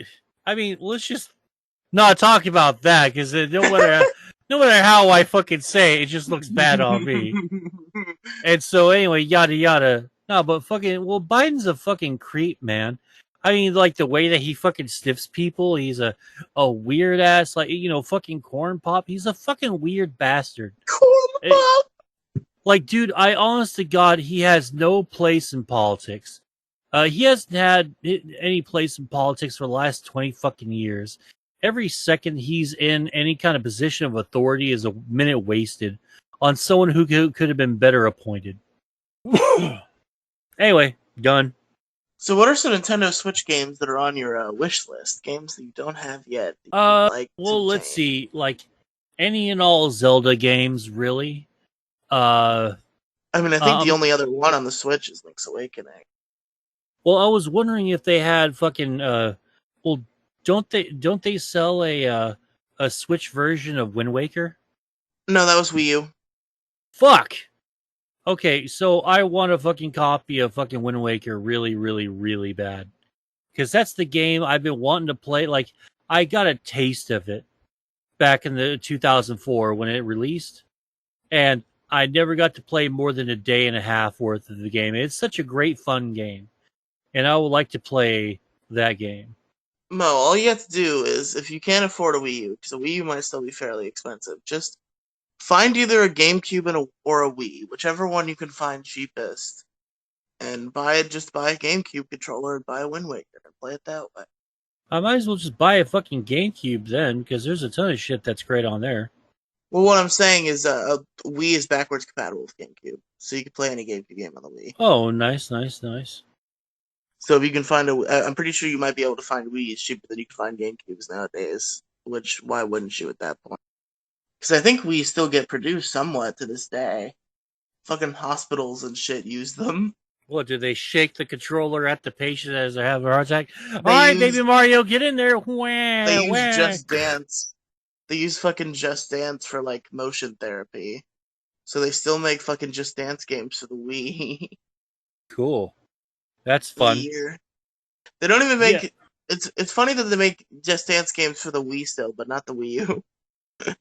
just not talk about that because no matter how I fucking say it, it just looks bad on me. And so anyway, yada yada. No, but fucking Biden's a fucking creep, man. I mean, like the way that he fucking sniffs people, he's a weird ass, like fucking corn pop. He's a fucking weird bastard. Corn Eh, pop. Like, dude, I honest to God, he has no place in politics. He hasn't had any place in politics for the last 20 fucking years. Every second he's in any kind of position of authority is a minute wasted on someone who could have been better appointed. Anyway, done. So, what are some Nintendo Switch games that are on your wish list? Games that you don't have yet that you'd like to Well, let's obtain? see. Like, any and all Zelda games, really. I mean, I think the Um, only other one on the Switch is Link's Awakening. well, I was wondering if they had fucking, well, don't they sell a Switch version of Wind Waker? No, that was Wii U. Fuck! Okay, so I want a fucking copy of fucking Wind Waker really, really, really bad. Because that's the game I've been wanting to play. Like, I got a taste of it back in the 2004 when it released. And I never got to play more than a day and a half worth of the game. It's such a great, fun game. And I would like to play that game. Mo, all you have to do is, if you can't afford a Wii U, because a Wii U might still be fairly expensive, just find either a GameCube or a Wii, whichever one you can find cheapest, and just buy a GameCube controller and buy a Wind Waker and play it that way. I might as well just buy a fucking GameCube then, because there's a ton of shit that's great on there. Well, what I'm saying is, a Wii is backwards compatible with GameCube, so you can play any GameCube game on the Wii. Oh, nice. So if you can find I'm pretty sure you might be able to find Wii's cheaper than you can find GameCubes nowadays. Which, why wouldn't you at that point? Because I think we still get produced somewhat to this day. Fucking hospitals and shit use them. What, do they shake the controller at the patient as they have a heart attack? All They right, use baby Mario, get in there. they use Wah. Just Dance. They use fucking Just Dance for like motion therapy. So they still make fucking Just Dance games for the Wii. Cool. That's The fun. year. They don't even make it's funny that they make Just Dance games for the Wii still, but not the Wii U.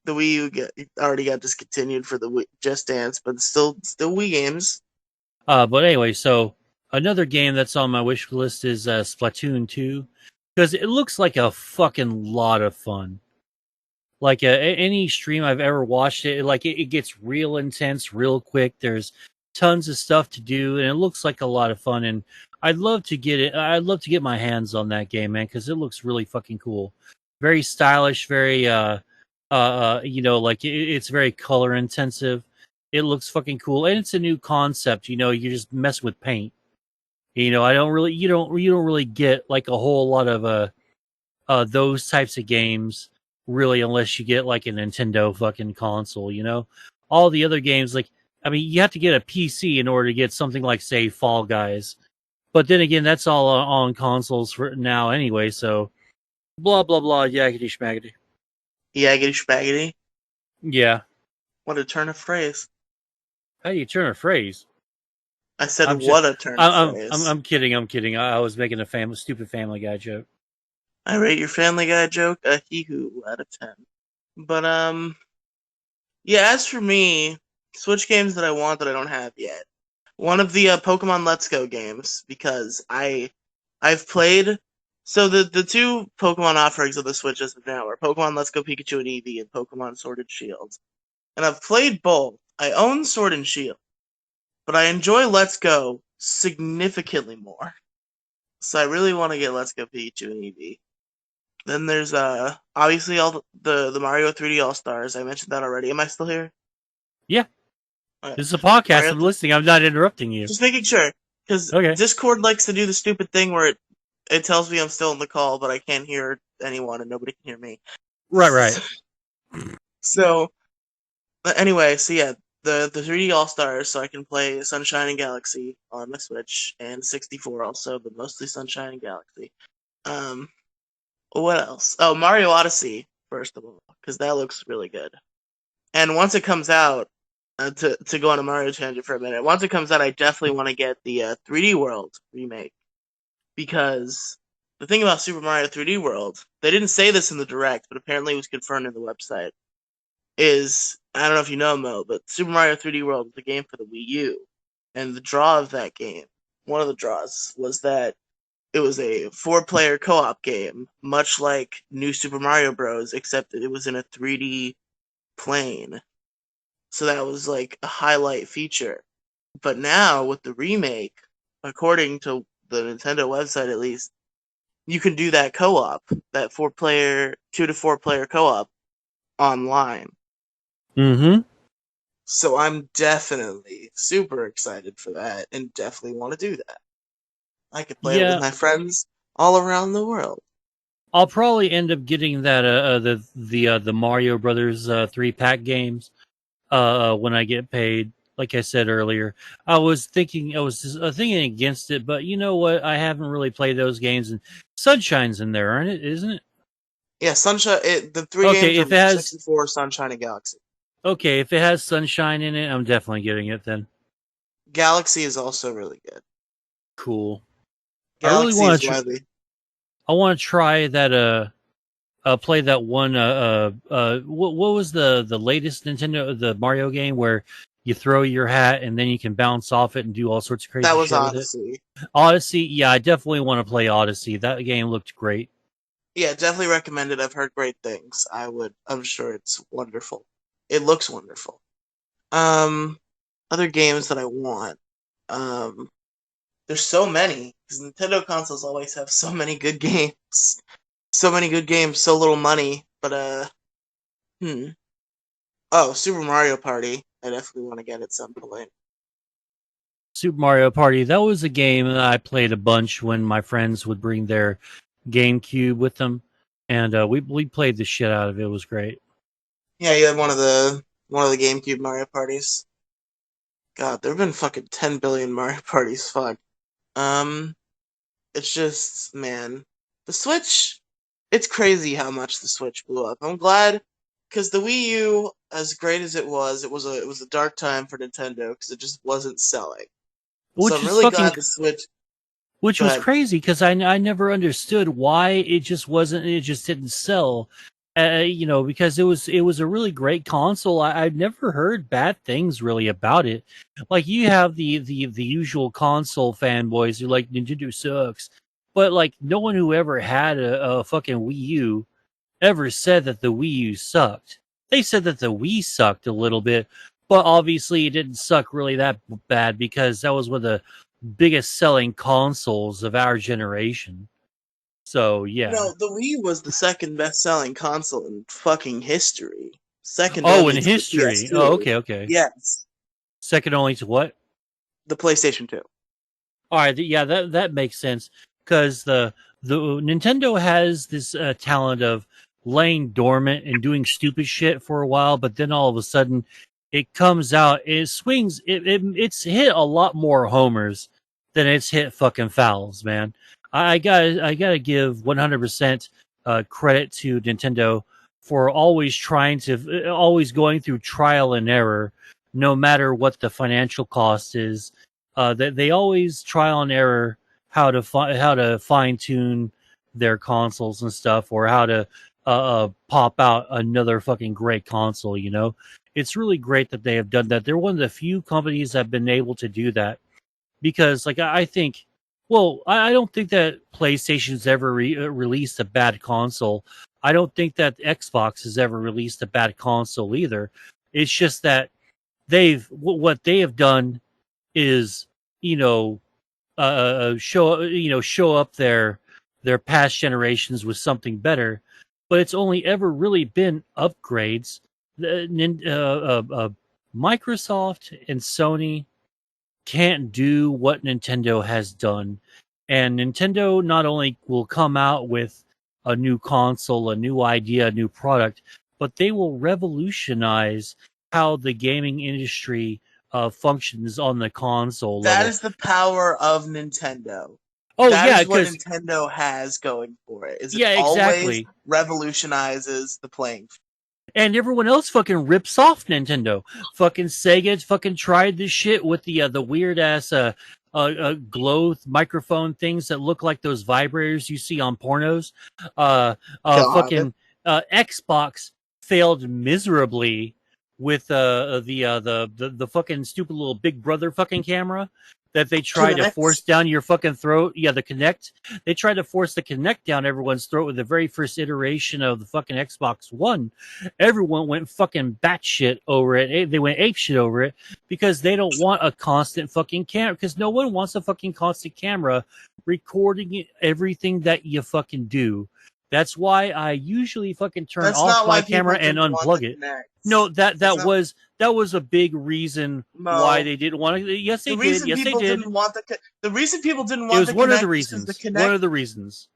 The Wii U already got discontinued for the Just Dance, but still Wii games. But anyway, so another game that's on my wish list is Splatoon 2, because it looks like a fucking lot of fun. Like any stream I've ever watched, it gets real intense real quick. There's tons of stuff to do, and it looks like a lot of fun. And I'd love to get it. I'd love to get my hands on that game, man, because it looks really fucking cool. Very stylish, very it's very color intensive. It looks fucking cool, and it's a new concept. You're just messing with paint. You don't really get like a whole lot of those types of games really, unless you get like a Nintendo fucking console. All the other games, like, I mean, you have to get a PC in order to get something like, say, Fall Guys. But then again, that's all on consoles for now anyway. So, blah blah blah, yakety schmaggety. Yaggity spaggity. Yeah. What a turn of phrase. How do you turn a phrase? I said, I'm just, what a turn of phrase. I'm kidding. I'm kidding. I was making a stupid Family Guy joke. I rate your Family Guy joke a hee-hoo out of 10. But, yeah, as for me, Switch games that I want that I don't have yet. One of the Pokemon Let's Go games, because I've played. So the two Pokemon offerings of the Switch as of now are Pokemon Let's Go Pikachu and Eevee and Pokemon Sword and Shield. And I've played both. I own Sword and Shield, but I enjoy Let's Go significantly more. So I really want to get Let's Go Pikachu and Eevee. Then there's obviously all the Mario 3D All Stars. I mentioned that already. Am I still here? Yeah, Okay. this is a podcast. Mario I'm listening. I'm not interrupting you. Just making sure, because Okay. Discord likes to do the stupid thing where it tells me I'm still in the call, but I can't hear anyone and nobody can hear me. Right. So, anyway, so yeah, the 3D All Stars, so I can play Sunshine and Galaxy on my Switch, and 64 also, but mostly Sunshine and Galaxy. What else? Oh, Mario Odyssey, first of all, because that looks really good. And once it comes out, to go on a Mario tangent for a minute, once it comes out, I definitely want to get the 3D World remake. Because the thing about Super Mario 3D World, they didn't say this in the direct, but apparently it was confirmed in the website, is, I don't know if you know, Mo, but Super Mario 3D World was a game for the Wii U. And the draw of that game, one of the draws, was that it was a 4-player co-op game, much like New Super Mario Bros., except that it was in a 3D plane. So that was like a highlight feature. But now with the remake, according to the Nintendo website at least, you can do that co-op, that 4-player, 2 to 4-player co-op online. Mm-hmm. So I'm definitely super excited for that and definitely want to do that. I could play it with Yeah, my friends all around the world. I'll probably end up getting that the Mario Brothers 3-pack games when I get paid. Like I said earlier, I was thinking thinking against it, but you know what? I haven't really played those games, and Sunshine's in there, aren't it? Isn't it? Yeah, Sunshine. The three Okay, games are if it has 64, Sunshine, and Galaxy. if it has Sunshine in it, I'm definitely getting it then. Galaxy is also really good. Cool. I really Galaxy is want to. widely. I want to try that. Play that one. What was the latest Nintendo the Mario game where you throw your hat and then you can bounce off it and do all sorts of That crazy was shit with it? Odyssey. Odyssey. Yeah, I definitely want to play Odyssey. That game looked great. Yeah, definitely recommended. I've heard great things. I'm sure it's wonderful. It looks wonderful. Other games that I want. Um, there's so many because Nintendo consoles always have so many good games. So many good games, so little money. But hmm. Oh, Super Mario Party. I definitely want to get at some point. Super Mario Party. That was a game that I played a bunch when my friends would bring their GameCube with them, and we played the shit out of it. It was great. Yeah, you had one of the GameCube Mario parties. God, there have been fucking 10 billion Mario parties. Fuck. Um, it's just, man, the Switch. It's crazy how much the Switch blew up. I'm glad because the Wii U, as great as it was a dark time for Nintendo because it just wasn't selling. So Which I'm is really fucking glad the Switch. which Go was ahead. crazy because I never understood why it just didn't sell. Because it was a really great console. I've never heard bad things really about it. Like you have the usual console fanboys who like Nintendo sucks, but like no one who ever had a fucking Wii U ever said that the Wii U sucked. They said that the Wii sucked a little bit, but obviously it didn't suck really that bad because that was one of the biggest selling consoles of our generation. So yeah. The Wii was the second best selling console in fucking history. Second Oh, in only to the history. Oh, PS2. okay. Yes. Second only to what? The PlayStation 2. All right, yeah, that makes sense because the Nintendo has this talent of laying dormant and doing stupid shit for a while, but then all of a sudden it comes out, it swings, it's hit a lot more homers than it's hit fucking fouls, man. I gotta give 100% credit to Nintendo for always trying to always going through trial and error, no matter what the financial cost is they always trial and error how to fine tune their consoles and stuff, or how to pop out another fucking great console. You know, it's really great that they have done that. They're one of the few companies that have been able to do that, because like I think, well, I don't think that PlayStation's ever released a bad console. I don't think that Xbox has ever released a bad console either. It's just that what they have done is, you know, show up their past generations with something better, but it's only ever really been upgrades. Microsoft and Sony can't do what Nintendo has done, and Nintendo not only will come out with a new console, a new idea, a new product, but they will revolutionize how the gaming industry functions on the console That level. is the power of Nintendo. Oh That yeah, is what because Nintendo has going for it. Is it yeah, always exactly. revolutionizes the playing field. And everyone else fucking rips off Nintendo. Fucking Sega fucking tried this shit with the weird ass glow microphone things that look like those vibrators you see on pornos. God. Fucking Xbox failed miserably with the fucking stupid little Big Brother fucking camera that they tried to force Connect. down your fucking throat. Yeah, the Kinect. They tried to force the Kinect down everyone's throat with the very first iteration of the fucking Xbox One. Everyone went fucking batshit over it. They went apeshit over it because they don't want a constant fucking camera. Because no one wants a fucking constant camera recording everything that you fucking do. That's why I usually fucking turn That's off not my why camera people and didn't want unplug the it. Kinect. No, That's not that was a big reason why Mo. they didn't want to. Yes, they The did. reason Yes, they people did. didn't want the reason people didn't It want was the one of the Kinect is because reasons. One of the reasons.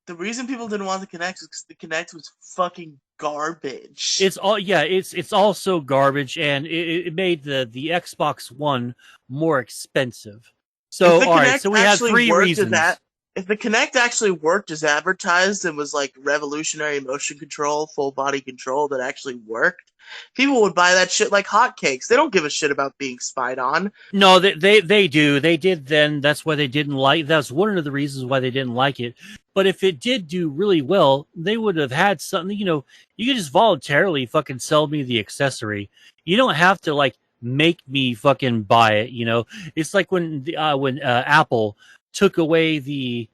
the reason people didn't want the Kinect is because the Kinect was fucking garbage. It's all yeah. It's also garbage, and it made the Xbox One more expensive. If So the all right. Kinect So we had actually three worked as reasons. that, if the Kinect actually worked as advertised and was like revolutionary motion control, full body control that actually worked, people would buy that shit like hotcakes. They don't give a shit about being spied on. No, they do. They did then. That's why they didn't like. That's one of the reasons why they didn't like it. But if it did do really well, they would have had something. You know, you could just voluntarily fucking sell me the accessory. You don't have to like make me fucking buy it. You know, it's like when Apple took away the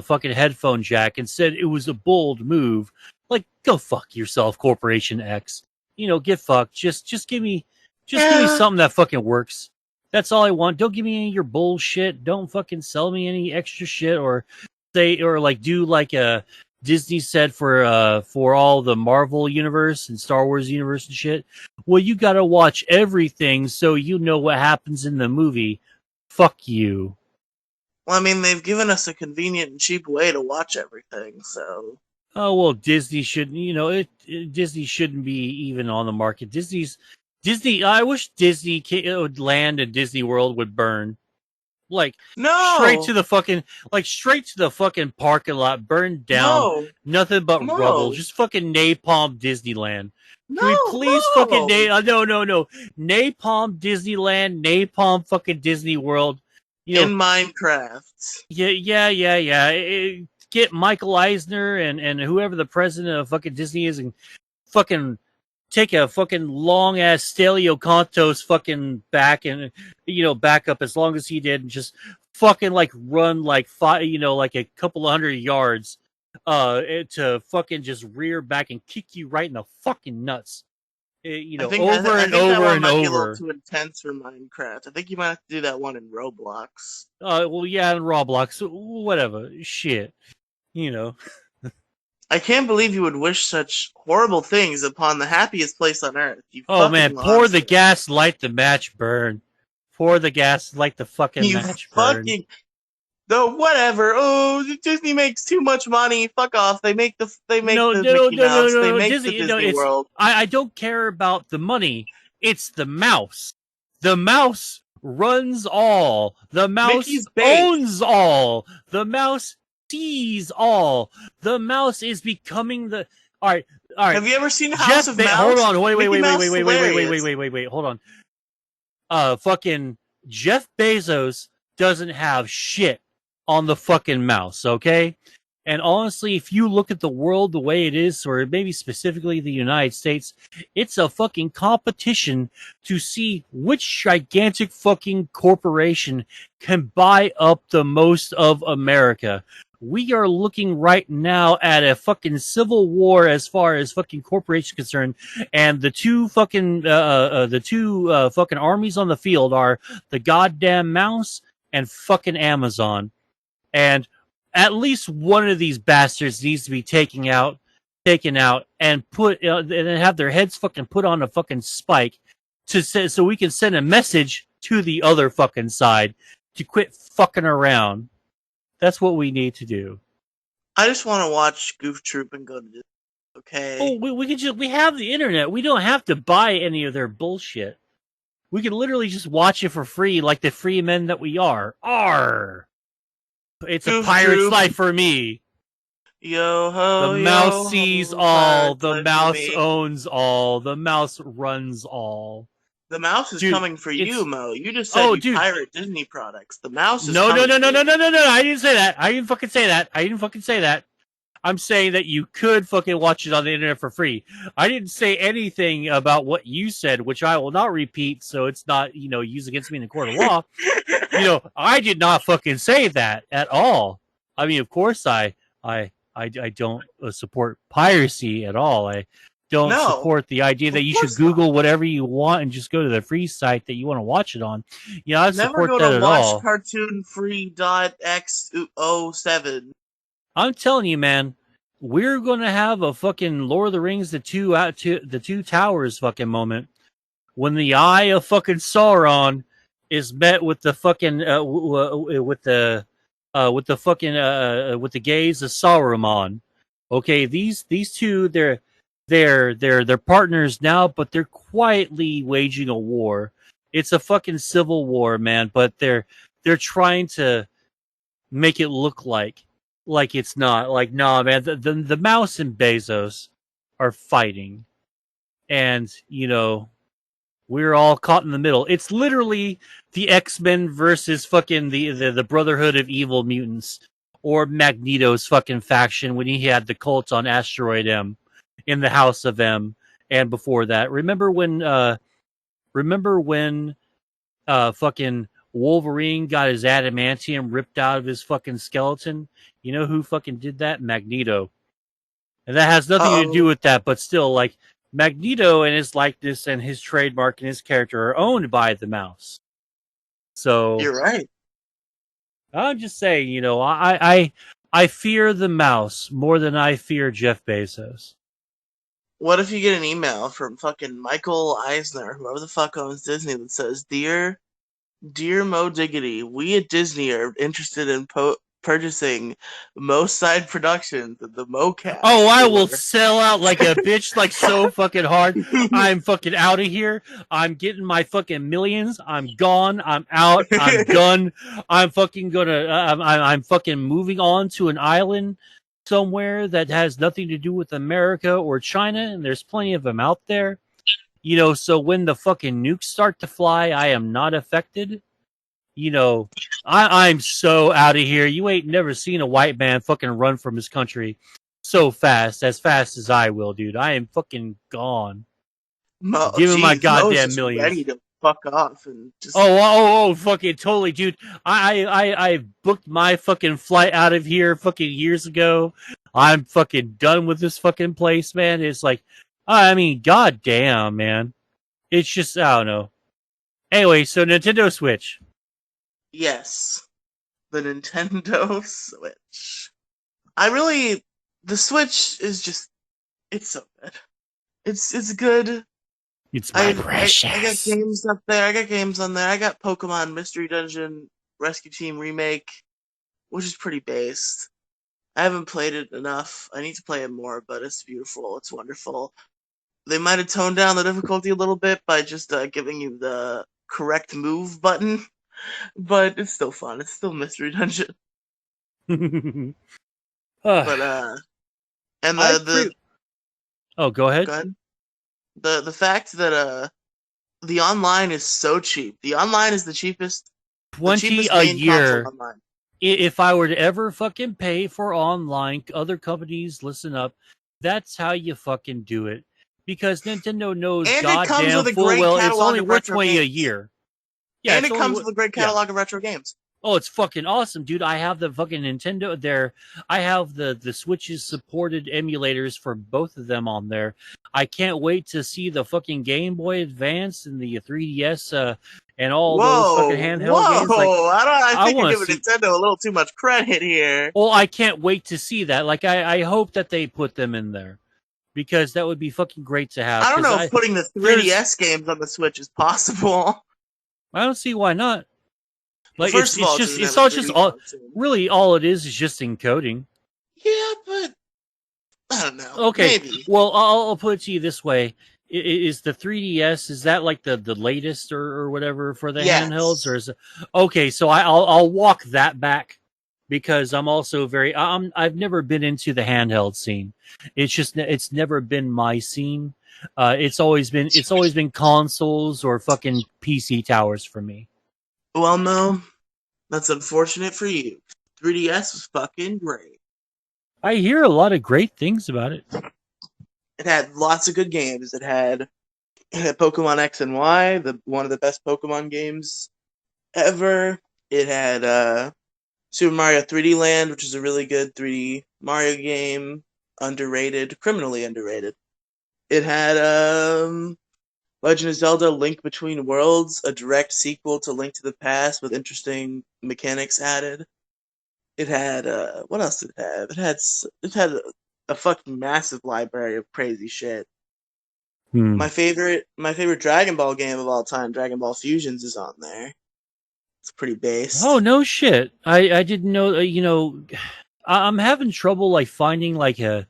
fucking headphone jack and said it was a bold move. Like, go fuck yourself, Corporation X. You know, get fucked. Just give me Yeah, something that fucking works. That's all I want. Don't give me any of your bullshit. Don't fucking sell me any extra shit, or say, or like do like a Disney said for all the Marvel universe and Star Wars universe and shit. Well, you gotta watch everything so you know what happens in the movie. Fuck you. well, I mean, they've given us a convenient and cheap way to watch everything, so. Oh well, Disney shouldn't. You know, Disney shouldn't be even on the market. Disney. I wish Disney would land and Disney World would burn. Like No! straight to the fucking parking lot, burned down, No! nothing but rubble, No! just fucking napalm Disneyland. Can we No! please fucking No! no, napalm Disneyland, napalm fucking Disney World. You In know, Minecraft. yeah. Get Michael Eisner and whoever the president of fucking Disney is, and fucking take a fucking long ass Stelio Contos fucking back, and back up as long as he did, and just fucking like run like like a couple of 100 yards to fucking just rear back and kick you right in the fucking nuts. Over I and think that over one and might be a little over. too intense for Minecraft. I think you might have to do that one in Roblox. Well, yeah, in Roblox, whatever, shit, you know. I can't believe you would wish such horrible things upon the happiest place on earth. You Oh man, fucking pour the monster. gas, light the match, burn. Pour the gas, light the fucking You match, burn. fucking though whatever. Oh, Disney makes too much money. Fuck off. They make No, the no, Mickey no, no, Mouse. They no. make the Disney, no, Disney it's World. I don't care about the money. It's the mouse. The mouse runs all. The mouse Mickey's bait. owns all. The mouse sees all. The mouse is becoming the all right, all right. Have you ever seen House of Hold Mouse? on, Mickey Mouse is hilarious. wait. Hold on. Fucking Jeff Bezos doesn't have shit on the fucking mouse, okay? And honestly, if you look at the world the way it is, or maybe specifically the United States, it's a fucking competition to see which gigantic fucking corporation can buy up the most of America. We are looking right now at a fucking civil war as far as fucking corporations concerned, and the two fucking fucking armies on the field are the goddamn mouse and fucking Amazon. And at least one of these bastards needs to be taken out, and put and have their heads fucking put on a fucking spike to say, so we can send a message to the other fucking side to quit fucking around. That's what we need to do. I just want to watch Goof Troop and go to Disney. Okay. Oh, we have the internet. We don't have to buy any of their bullshit. We can literally just watch it for free, like the free men that we are. Arr! It's Goof a pirate's Troop. life for me. Yo ho, The yo mouse ho, sees all. pirate's The life for mouse me. owns all. The mouse runs all. The mouse is Dude, coming for it's- you, Mo. You just said you dude. pirate Disney products. The mouse is No. coming for you. I didn't say that. I didn't fucking say that. I'm saying that you could fucking watch it on the internet for free. I didn't say anything about what you said, which I will not repeat, so it's not, used against me in the court of law. I did not fucking say that at all. I mean, of course, I don't support piracy at all. I don't support the idea that you should Google whatever you want and just go to the free site that you want to watch it on. I don't support that at all. Never go to watchcartoonfree.x07. I'm telling you, man, we're gonna have a fucking Lord of the Rings, the two towers fucking moment when the eye of fucking Sauron is met with the fucking with the gaze of Saruman. Okay, these two, they're partners now, but they're quietly waging a war. It's a fucking civil war, man. But they're trying to make it look like it's not. Like, nah, man. The mouse and Bezos are fighting, and we're all caught in the middle. It's literally the X-Men versus fucking the Brotherhood of Evil Mutants, or Magneto's fucking faction when he had the cult on Asteroid M in the House of M, and before that. Remember when fucking Wolverine got his adamantium ripped out of his fucking skeleton? You know who fucking did that? Magneto. And that has nothing to do with that, but still, like, Magneto and his likeness and his trademark and his character are owned by the mouse. So you're right. I'm just saying, I fear the mouse more than I fear Jeff Bezos. What if you get an email from fucking Michael Eisner, whoever the fuck owns Disney, that says, Dear Moediggity, we at Disney are interested in purchasing Mo Side Productions and the MoCast. Oh, I will sell out like a bitch, like so fucking hard. I'm fucking out of here. I'm getting my fucking millions. I'm gone. I'm out. I'm done. I'm fucking gonna. I'm fucking moving on to an island somewhere that has nothing to do with America or China, and there's plenty of them out there. So when the fucking nukes start to fly, I am not affected. I'm so out of here. You ain't never seen a white man fucking run from his country so fast, as I will, dude. I am fucking gone. Give me my goddamn millions. Ready to fuck off and just. Oh, fucking totally, dude. I booked my fucking flight out of here fucking years ago. I'm fucking done with this fucking place, man. It's like, I mean, goddamn, man. It's just, I don't know. Anyway, so Nintendo Switch. Yes, the Nintendo Switch. The Switch is just, it's so good. It's good. It's my precious. I got games up there. I got games on there. I got Pokemon Mystery Dungeon Rescue Team Remake, which is pretty based. I haven't played it enough. I need to play it more, but it's beautiful. It's wonderful. They might have toned down the difficulty a little bit by just giving you the correct move button. But it's still fun. It's still Mystery Dungeon. But and Oh, go ahead. Go ahead. The fact that the online is so cheap. The online is the cheapest 20 a main console year. online. If I were to ever fucking pay for online, other companies, listen up. That's how you fucking do it. Because Nintendo knows And it comes goddamn with a full great well it's catalog only of worth retro 20 a games. year. Yeah, And it's it only comes with a great yeah. catalog of retro games. Oh, it's fucking awesome, dude. I have the fucking Nintendo there. I have the Switch's supported emulators for both of them on there. I can't wait to see the fucking Game Boy Advance and the 3DS and all those fucking handheld games. Like I I think you're want to giving see Nintendo a little too much credit here. well, I can't wait to see that. Like I hope that they put them in there because that would be fucking great to have I don't cuz know if putting the there's 3DS games on the Switch is possible. I don't see why not. Well, Like first of it's all, it just doesn't have it's a all just 3D all function. really all it is just encoding. Yeah, but I don't know. Okay, Maybe. well, I'll put it to you this way: is the 3DS is that like the latest or whatever for the handhelds, or Yes. is it okay? So I'll walk that back because I'm also very I've never been into the handheld scene. It's never been my scene. It's always been consoles or fucking PC towers for me. Well, no, that's unfortunate for you. 3DS was fucking great. I hear a lot of great things about it. It had lots of good games. It had Pokemon X and Y, one of the best Pokemon games ever. It had Super Mario 3D Land, which is a really good 3D Mario game, underrated, criminally underrated. It had Legend of Zelda: Link Between Worlds, a direct sequel to Link to the Past with interesting mechanics added. It had what else did it have? It had a fucking massive library of crazy shit. Hmm. My favorite Dragon Ball game of all time, Dragon Ball Fusions, is on there. It's pretty Oh based. no shit! I didn't know. I'm having trouble like finding like a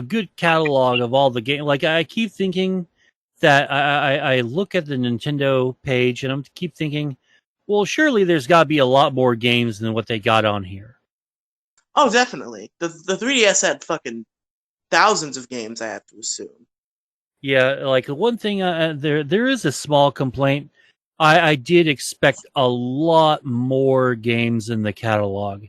good catalog of all the game. Like I keep thinking that I look at the Nintendo page and I'm keep thinking, well, surely there's got to be a lot more games than what they got on here. Oh, definitely. The 3DS had fucking thousands of games, I have to assume. Yeah, like the one thing there is a small complaint. I did expect a lot more games in the catalog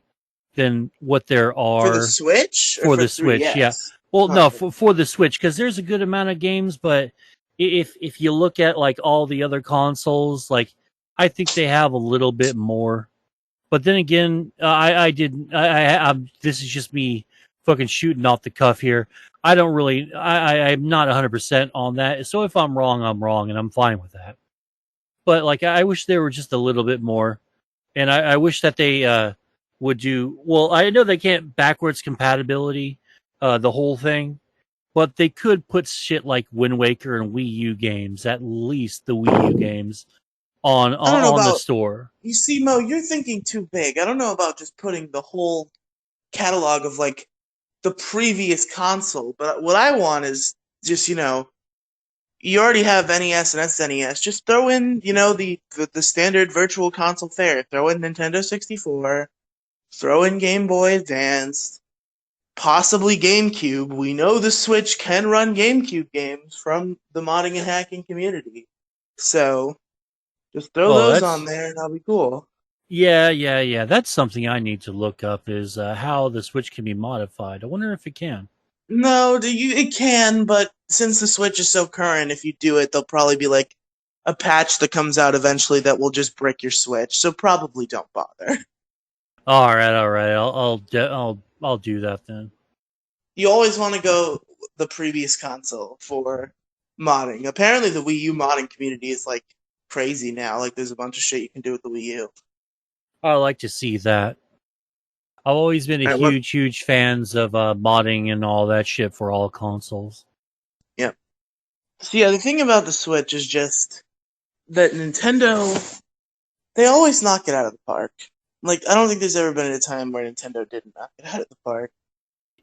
than what there For the are Switch or for for the Switch. Yeah. 3DS? Well, no, Oh, for the Switch because there's a good amount of games, but if you look at like all the other consoles, like I think they have a little bit more. But then again, I didn't. This is just me fucking shooting off the cuff here. I don't really. I'm not 100% on that. So if I'm wrong, and I'm fine with that. But like, I wish there were just a little bit more, and I wish that they would do. Well, I know they can't backwards compatibility the whole thing, but they could put shit like Wind Waker and Wii U games, at least the Wii U games, I don't know on the about. store. You see, Mo, you're thinking too big. I don't know about just putting the whole catalog of like the previous console, but what I want is just you already have NES and SNES. Just throw in the standard virtual console fare. Throw in Nintendo 64. Throw in Game Boy Advance. Possibly GameCube. We know the Switch can run GameCube games from the modding and hacking community. So just throw Oh, those on that's there and that'll be cool. yeah. That's something I need to look up is how the Switch can be modified. I wonder if it can. No, it can, but since the Switch is so current, if you do it, there'll probably be like a patch that comes out eventually that will just brick your Switch. So probably don't bother. All right. I'll do that then. You always want to go the previous console for modding. Apparently, the Wii U modding community is like crazy now. Like, there's a bunch of shit you can do with the Wii U. I like to see that. I've always been a All right, what? huge fans of modding and all that shit for all consoles. Yeah. So yeah, the thing about the Switch is just that Nintendo, they always knock it out of the park. Like, I don't think there's ever been a time where Nintendo didn't knock it out of the park.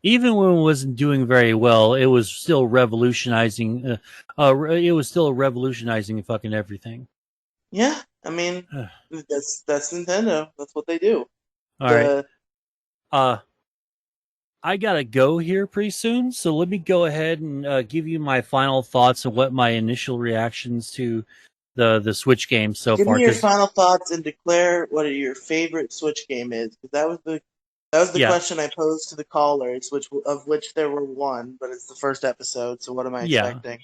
Even when it wasn't doing very well, it was still revolutionizing. It was still revolutionizing fucking everything. Yeah, I mean, that's Nintendo. That's what they do. All right. The Uh, I gotta go here pretty soon, so let me go ahead and give you my final thoughts and what my initial reactions to the Switch games so Give far. me your 'Cause, final thoughts and declare what your favorite Switch game is. Because that was the yeah, question I posed to the callers, which there were one, but it's the first episode. So what am I yeah. expecting?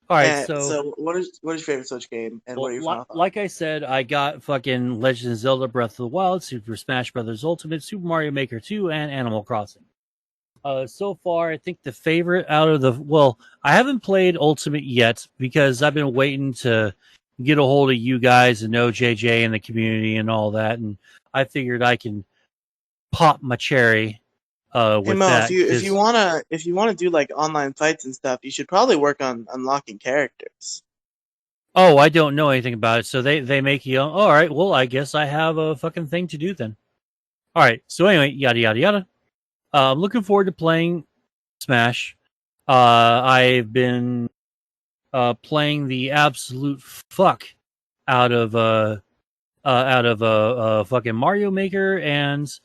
All right, And so so what is your favorite Switch game, and what are well, your final thoughts? like I said, I got fucking Legend of Zelda: Breath of the Wild, Super Smash Bros. Ultimate, Super Mario Maker 2, and Animal Crossing. So far, I think the favorite out of I haven't played Ultimate yet because I've been waiting to get a hold of you guys and know JJ and the community and all that, and I figured I can pop my cherry Hey with Mo, if that you if you because wanna if you wanna do like online fights and stuff, you should probably work on unlocking characters. oh, I don't know anything about it, so they make you all right. Well, I guess I have a fucking thing to do then. All right, so anyway, yada yada yada. I'm looking forward to playing Smash. I've been playing the absolute fuck out of fucking Mario Maker and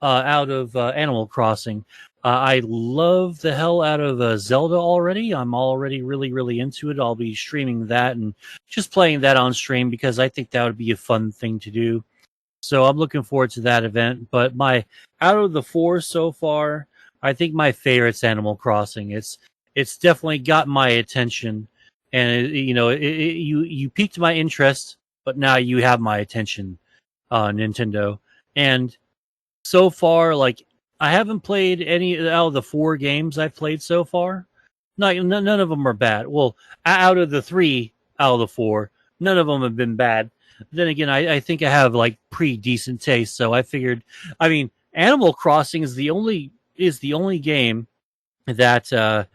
out of Animal Crossing. I love the hell out of Zelda already. I'm already really, really into it. I'll be streaming that and just playing that on stream because I think that would be a fun thing to do. So I'm looking forward to that event. But my out of the four so far, I think my favorite's Animal Crossing. It's definitely got my attention, and you piqued my interest, but now you have my attention, Nintendo. And so far, like I haven't played any out of the four games I've played so far. None of them are bad. Well, out of the three out of the four, none of them have been bad. Then again, I think I have like pretty decent taste, so I figured. I mean, Animal Crossing is the only game that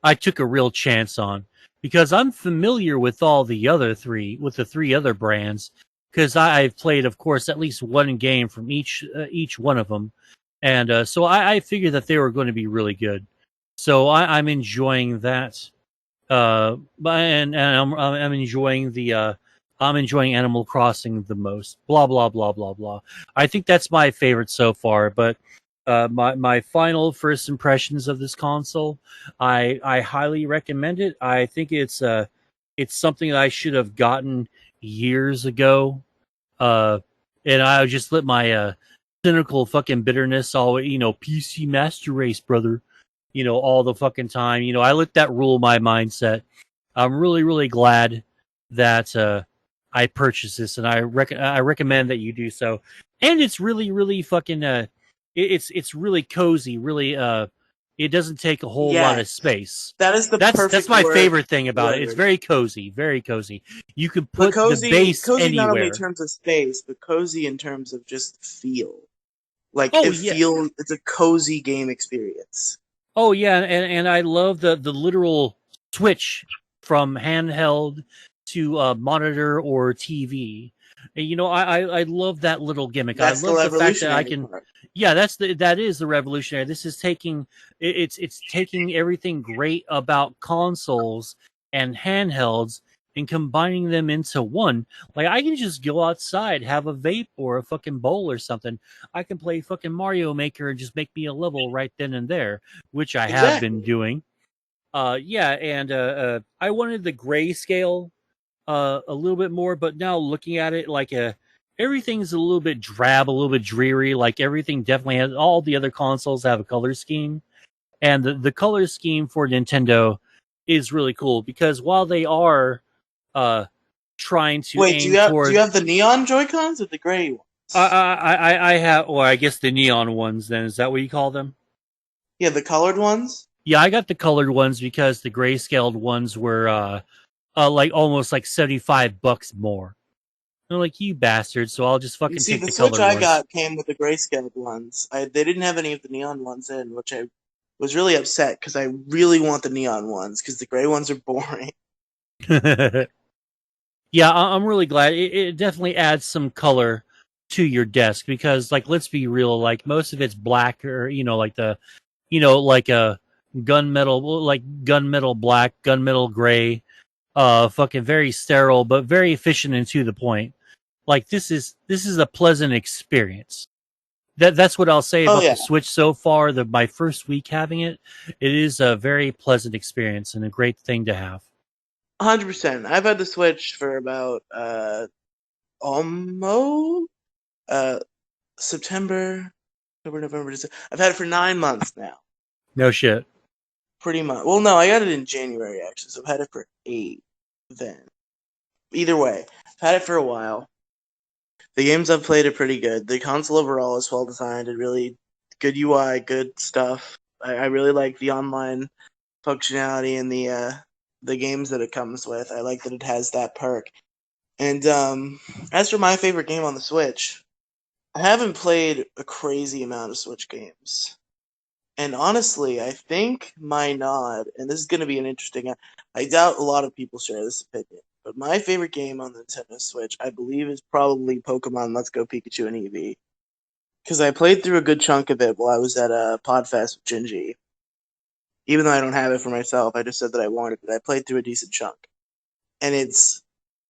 I took a real chance on because I'm familiar with with the three other brands, because I've played, of course, at least one game from each one of them, and so I figured that they were going to be really good. So I'm enjoying that, I'm enjoying I'm enjoying Animal Crossing the most. Blah blah blah blah blah. I think that's my favorite so far, but my final first impressions of this console, I highly recommend it. I think it's something that I should have gotten years ago. Uh, and I just let my cynical fucking bitterness all PC Master Race, brother. All the fucking time. I let that rule my mindset. I'm really really glad that I purchased this, and I recommend that you do so. And it's really really fucking it's really cozy, really it doesn't take a whole lot of Yes, space. that is the That's perfect my favorite thing about it. It's word. very cozy, very cozy. You can But put the cozy, base cozy not only in anywhere. terms of space, but cozy in terms of just feel. Like Oh yeah. it's a cozy game experience. Oh yeah, and I love the literal switch from handheld to monitor or TV. And, I love that little gimmick. I That's the love the fact that I revolutionary can. part. Yeah, that is the revolutionary. This is taking it's taking everything great about consoles and handhelds and combining them into one. Like I can just go outside, have a vape or a fucking bowl or something. I can play fucking Mario Maker and just make me a level right then and there, which I have been Exactly. doing. Yeah, and I wanted the grayscale a little bit more, but now looking at it, like everything's a little bit drab, a little bit dreary. Like everything definitely has. All the other consoles have a color scheme, and the color scheme for Nintendo is really cool because while they are uh trying to Wait, aim do you toward have the neon Joy Cons or the gray ones? I have, or I guess the neon ones. Then is that what you call them? Yeah, the colored ones. Yeah, I got the colored ones because the grayscaled ones were like almost like $75 more. They're like, you bastard, so I'll just You fucking see, take the the Switch colored I ones. got came with the grayscaled ones. They didn't have any of the neon ones in, which I was really upset because I really want the neon ones because the gray ones are boring. Yeah, I'm really glad. It definitely adds some color to your desk because, like, let's be real, like most of it's black or like like a gunmetal black, gunmetal gray, fucking very sterile but very efficient and to the point. Like this is a pleasant experience. That's what I'll say Oh about the yeah, Switch so far. My first week having it, it is a very pleasant experience and a great thing to have. 100%. I've had the Switch for about almost uh September, October, November, December. I've had it for 9 months now. No shit. Pretty much. Well, no, I got it in January actually, so I've had it for 8 then. Either way, I've had it for a while. The games I've played are pretty good. The console overall is well designed and really good UI, good stuff. I really like the online functionality and the games that it comes with. I like that it has that perk. And as for my favorite game on the Switch, I haven't played a crazy amount of Switch games. And honestly, I think my nod, and this is going to be an interesting, I doubt a lot of people share this opinion, but my favorite game on the Nintendo Switch, I believe, is probably Pokemon Let's Go Pikachu and Eevee. Because I played through a good chunk of it while I was at Podfest with Gingy. Even though I don't have it for myself, I just said that I wanted it. I played through a decent chunk. And it's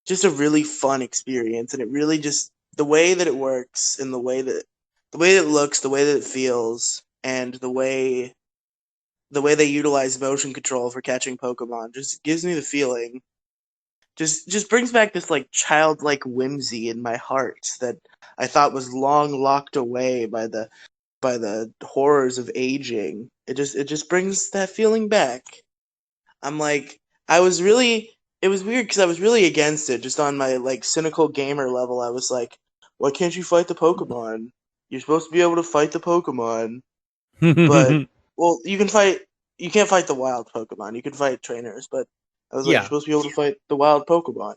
just a really fun experience, and it really just, the way that it works and the way that it looks, the way that it feels, and the way they utilize motion control for catching Pokemon just gives me the feeling, just brings back this like childlike whimsy in my heart that I thought was long locked away by the horrors of aging. It just brings that feeling back. I'm like, I was really, it was weird because I was really against it, just on my like cynical gamer level. I was like, why can't you fight the Pokemon? You're supposed to be able to fight the Pokemon. But well, you can't fight the wild Pokemon. You can fight trainers, but I was like, you're Yeah. supposed to be able to fight the wild Pokemon.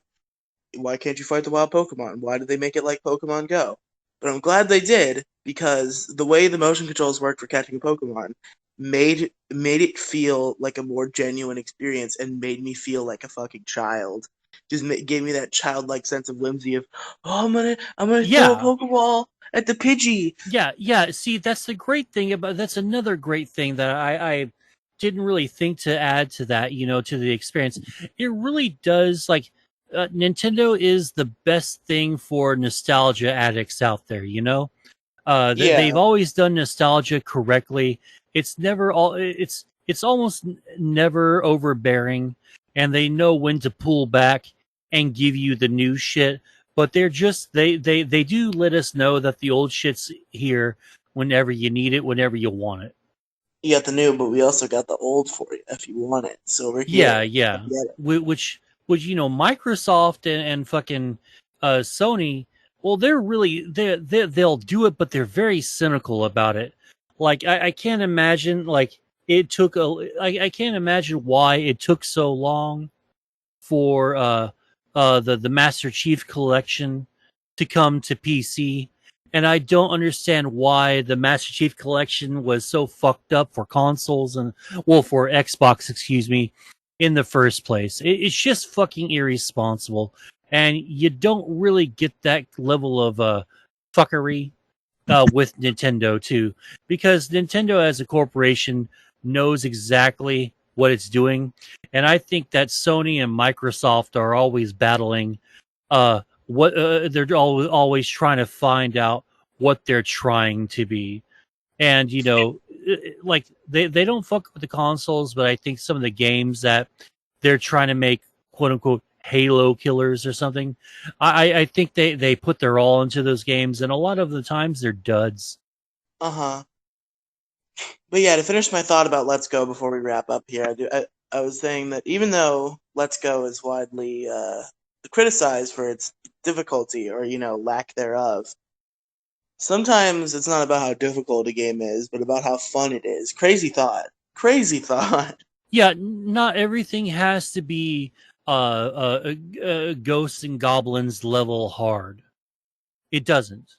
Why can't you fight the wild Pokemon? Why did they make it like Pokemon Go? But I'm glad they did, because the way the motion controls work for catching a Pokemon made it feel like a more genuine experience and made me feel like a fucking child. Just gave me that childlike sense of whimsy of, oh, I'm gonna throw a Yeah. Pokeball at the Pidgey. Yeah. See, that's the great thing about that's another great thing that I didn't really think to add to that, to the experience. It really does Nintendo is the best thing for nostalgia addicts out there, they've Yeah, always done nostalgia correctly. It's never all it's almost never overbearing, and they know when to pull back and give you the new shit. But they're just they do let us know that the old shit's here whenever you need it, whenever you want it. you got the new, but we also got the old for you if you want it. So we're Yeah, here. yeah. Come get it. Which Microsoft and fucking Sony, well, they're really they'll do it, but they're very cynical about it. Like I can't imagine I can't imagine why it took so long for the Master Chief Collection to come to PC. And I don't understand why the Master Chief Collection was so fucked up for consoles and, well, for Xbox, excuse me, in the first place. It's just fucking irresponsible. And you don't really get that level of fuckery with Nintendo too, because Nintendo as a corporation knows exactly what it's doing, and I think that Sony and Microsoft are always battling. What they're always trying to find out what they're trying to be, and like they don't fuck with the consoles, but I think some of the games that they're trying to make quote unquote Halo killers or something. I think they put their all into those games, and a lot of the times they're duds. Uh-huh. But yeah, to finish my thought about Let's Go before we wrap up here, I was saying that even though Let's Go is widely criticized for its difficulty or, lack thereof, sometimes it's not about how difficult a game is, but about how fun it is. Crazy thought. Crazy thought. Yeah, not everything has to be ghosts and goblins level hard. It doesn't.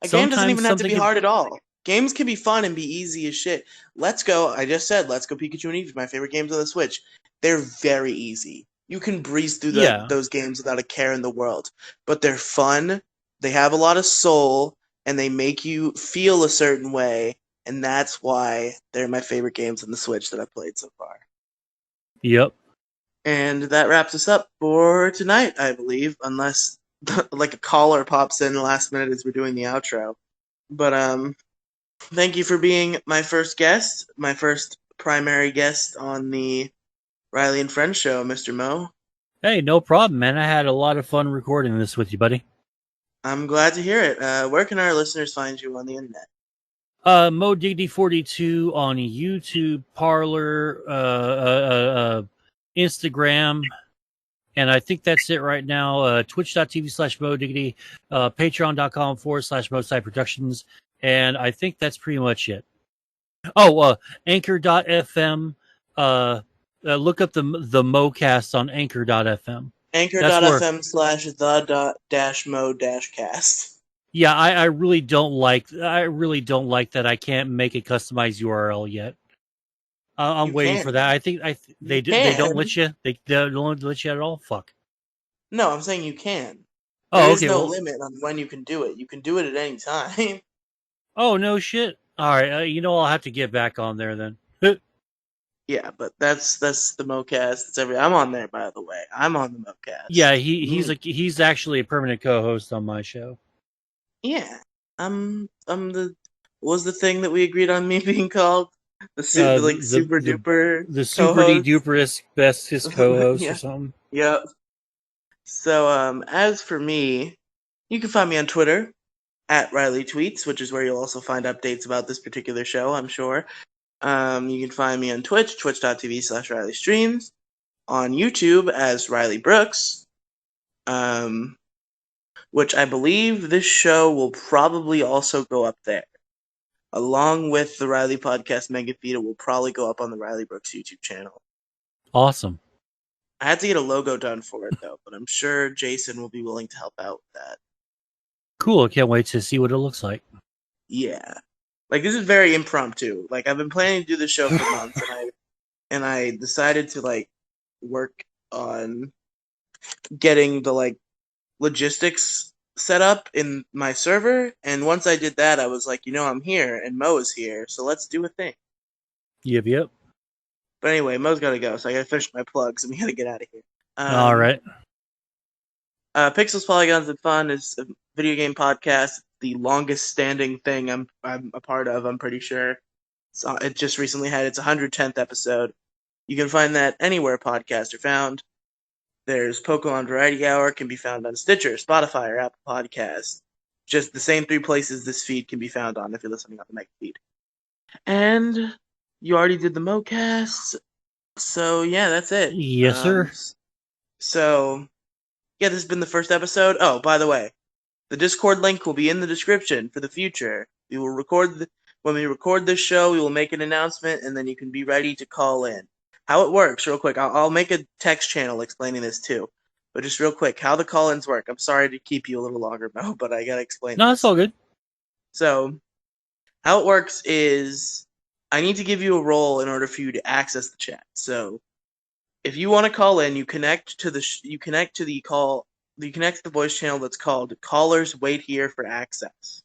A game doesn't Sometimes even have to something be can. hard at all. Games can be fun and be easy as shit. Let's Go, I just said, Let's Go Pikachu and Eevee, my favorite games on the Switch. They're very easy. You can breeze through Yeah. those games without a care in the world. But they're fun, they have a lot of soul, and they make you feel a certain way, and that's why they're my favorite games on the Switch that I've played so far. Yep. And that wraps us up for tonight, I believe, unless like a caller pops in the last minute as we're doing the outro. But thank you for being my first guest, my first primary guest on the Riely and Friends Show, Mr. Mo. Hey, no problem, man. I had a lot of fun recording this with you, buddy. I'm glad to hear it. Where can our listeners find you on the internet? Moediggity 42 on YouTube, Parlor, Instagram, and I think that's it right now. Twitch.tv/Moediggity, Patreon.com/Moside Productions, and I think that's pretty much it. Oh, Anchor.fm. Look up the MoCast on Anchor.fm. That's where. Anchor.fm/the-mo-cast. Yeah, I really don't like. I really don't like that. I can't make a customized URL yet. I'm You waiting can. for that. I think You they don't can. let you. They don't let you at all. Fuck. No, I'm saying you can. There Oh, is okay. no Well. limit on when you can do it. You can do it at any time. Oh no shit. All right. I'll have to get back on there then. Yeah, but that's the MoCast. It's I'm on there, by the way. I'm on the Yeah, MoCast. he's actually a permanent co-host on my show. Yeah, I'm the what was the thing that we agreed on me being called? Like super duper The super co-host. duperest bestest co-host or Yeah. something. Yep. So as for me, you can find me on Twitter at Riely Tweets, which is where you'll also find updates about this particular show, I'm sure. You can find me on Twitch, twitch.tv/Riely Streams, on YouTube as Riely Brooks, which I believe this show will probably also go up there. Along with the Riely Podcast Mega Feed, it will probably go up on the Riely Brooks YouTube channel. Awesome. I had to get a logo done for it, though, but I'm sure Jason will be willing to help out with that. Cool. I can't wait to see what it looks like. Yeah. Like, this is very impromptu. Like, I've been planning to do this show for months, and I decided to, like, work on getting the, like, logistics set up in my server, and once I did that, I was like, I'm here, and Mo is here, so let's do a thing. Yep. But anyway, Mo's gotta go, so I gotta finish my plugs, and we gotta get out of here. All right. Pixels, Polygons, and Fun is a video game podcast. The longest standing thing I'm a part of, I'm pretty sure. So it just recently had its 110th episode. You can find that anywhere podcasts are found. There's Pokemon Variety Hour, can be found on Stitcher, Spotify, or Apple Podcasts. Just the same 3 places this feed can be found on if you're listening on the Mega Feed. And you already did the MoCast, so yeah, that's it. Yes, sir. So yeah, this has been the first episode. Oh, by the way, the Discord link will be in the description for the future. We will when we record this show, we will make an announcement, and then you can be ready to call in. How it works, real quick. I'll make a text channel explaining this too. But just real quick, how the call-ins work. I'm sorry to keep you a little longer, Mo, but I gotta explain No, this. it's all good. So, how it works is I need to give you a role in order for you to access the chat. So, if you want to call in, you connect to the voice channel that's called Callers Wait Here for Access.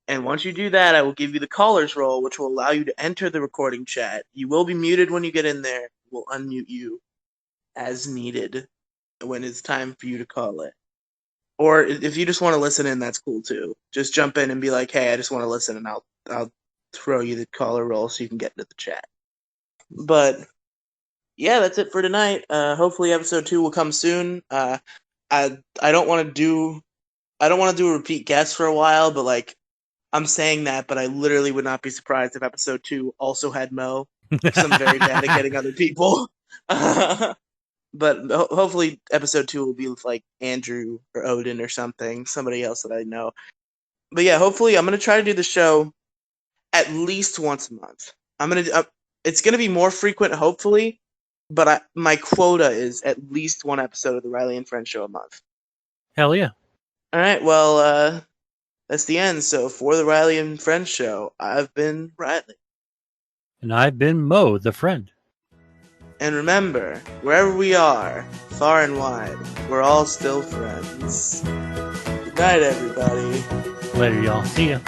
And once you do that, I will give you the caller's role, which will allow you to enter the recording chat. You will be muted when you get in there. We'll unmute you as needed when it's time for you to call it. Or if you just want to listen in, that's cool too. Just jump in and be like, "Hey, I just want to listen," and I'll throw you the caller role so you can get into the chat. But yeah, that's it for tonight. Hopefully, episode 2 will come soon. I don't want to do a repeat guest for a while, but like I'm saying that, but I literally would not be surprised if episode 2 also had Mo, because I'm very bad at getting other people. But hopefully episode 2 will be with like Andrew or Odin or somebody else that I know. But yeah, hopefully I'm gonna try to do the show at least once a month. It's gonna be more frequent, hopefully, but my quota is at least one episode of the Riely and Friends Show a month. Hell yeah. All right, well, that's the end. So for the Riely and Friends Show, I've been Riely. And I've been Mo, the friend. And remember, wherever we are, far and wide, we're all still friends. Good night, everybody. Later, y'all. See ya.